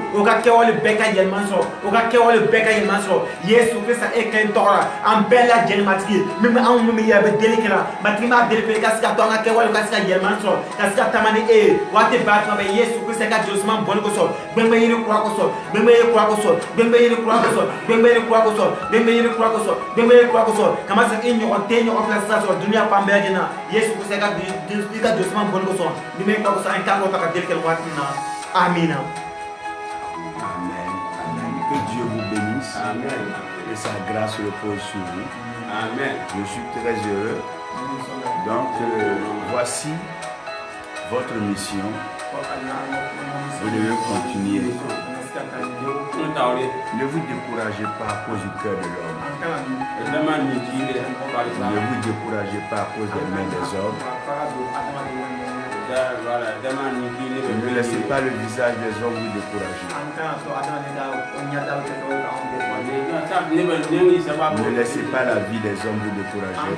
be ka geman so o ka kewalu be ka geman so Yesu Kristo e ka tora am bela gelmati mimi am mimi ya be delikira matima delepe ka sika to nga kewalu ka sika geman so kasika tamani e wate batma be Yesu Kristo ka josman bon ko so bembe yiri kwa ko so bembe yiri kwa ko so bembe yiri kwa ko so bembe yiri kwa ko so bembe yiri kwa ko so bembe yiri kwa ko so kama sa inyo ontenyo on place so dunia pambe ajina Yesu Kristo ka josman bon ko so dime kwa ko so en ka ko ka delkel watina amina Amen. Amen. Que Dieu vous bénisse. Amen. Et sa grâce repose sur vous. Amen. Je suis très heureux. Donc, voici votre mission. Vous devez continuer. Ne vous découragez pas à cause du cœur de l'homme. Ne vous découragez pas à cause des mains des hommes. Ne laissez pas le visage des hommes vous décourager. Ne laissez pas la vie des hommes vous décourager.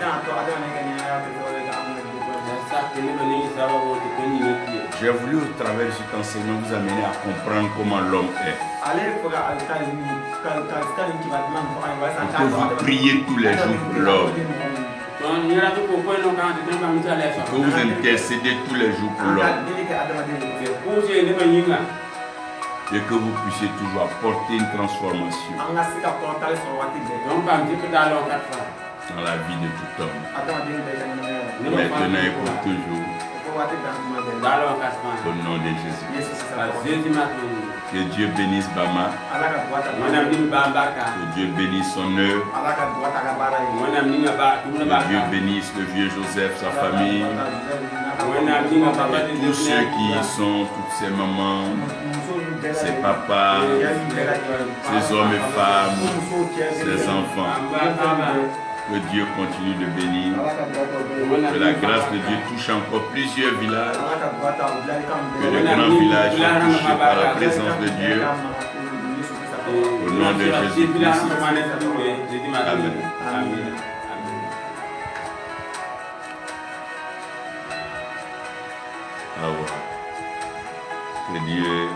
J'ai voulu au travers de cet enseignement vous amener à comprendre comment l'homme est. Que vous priez tous les jours pour l'homme. Que vous intercédez tous les jours pour l'homme. Et que vous puissiez toujours apporter une transformation dans la vie de tout homme. Maintenant et pour toujours. Au nom de Jésus. Que Dieu bénisse Bama. Que Dieu bénisse son œuvre. Que Dieu bénisse le vieux Joseph, sa famille. Et tous ceux qui y sont, toutes ces mamans, ces papas, ces hommes et femmes, ces enfants. Que Dieu continue de bénir. Que la grâce de Dieu touche encore plusieurs villages. Que le grand village soit touché par la présence de Dieu. Au nom de Jésus-Christ. Amen. Que Dieu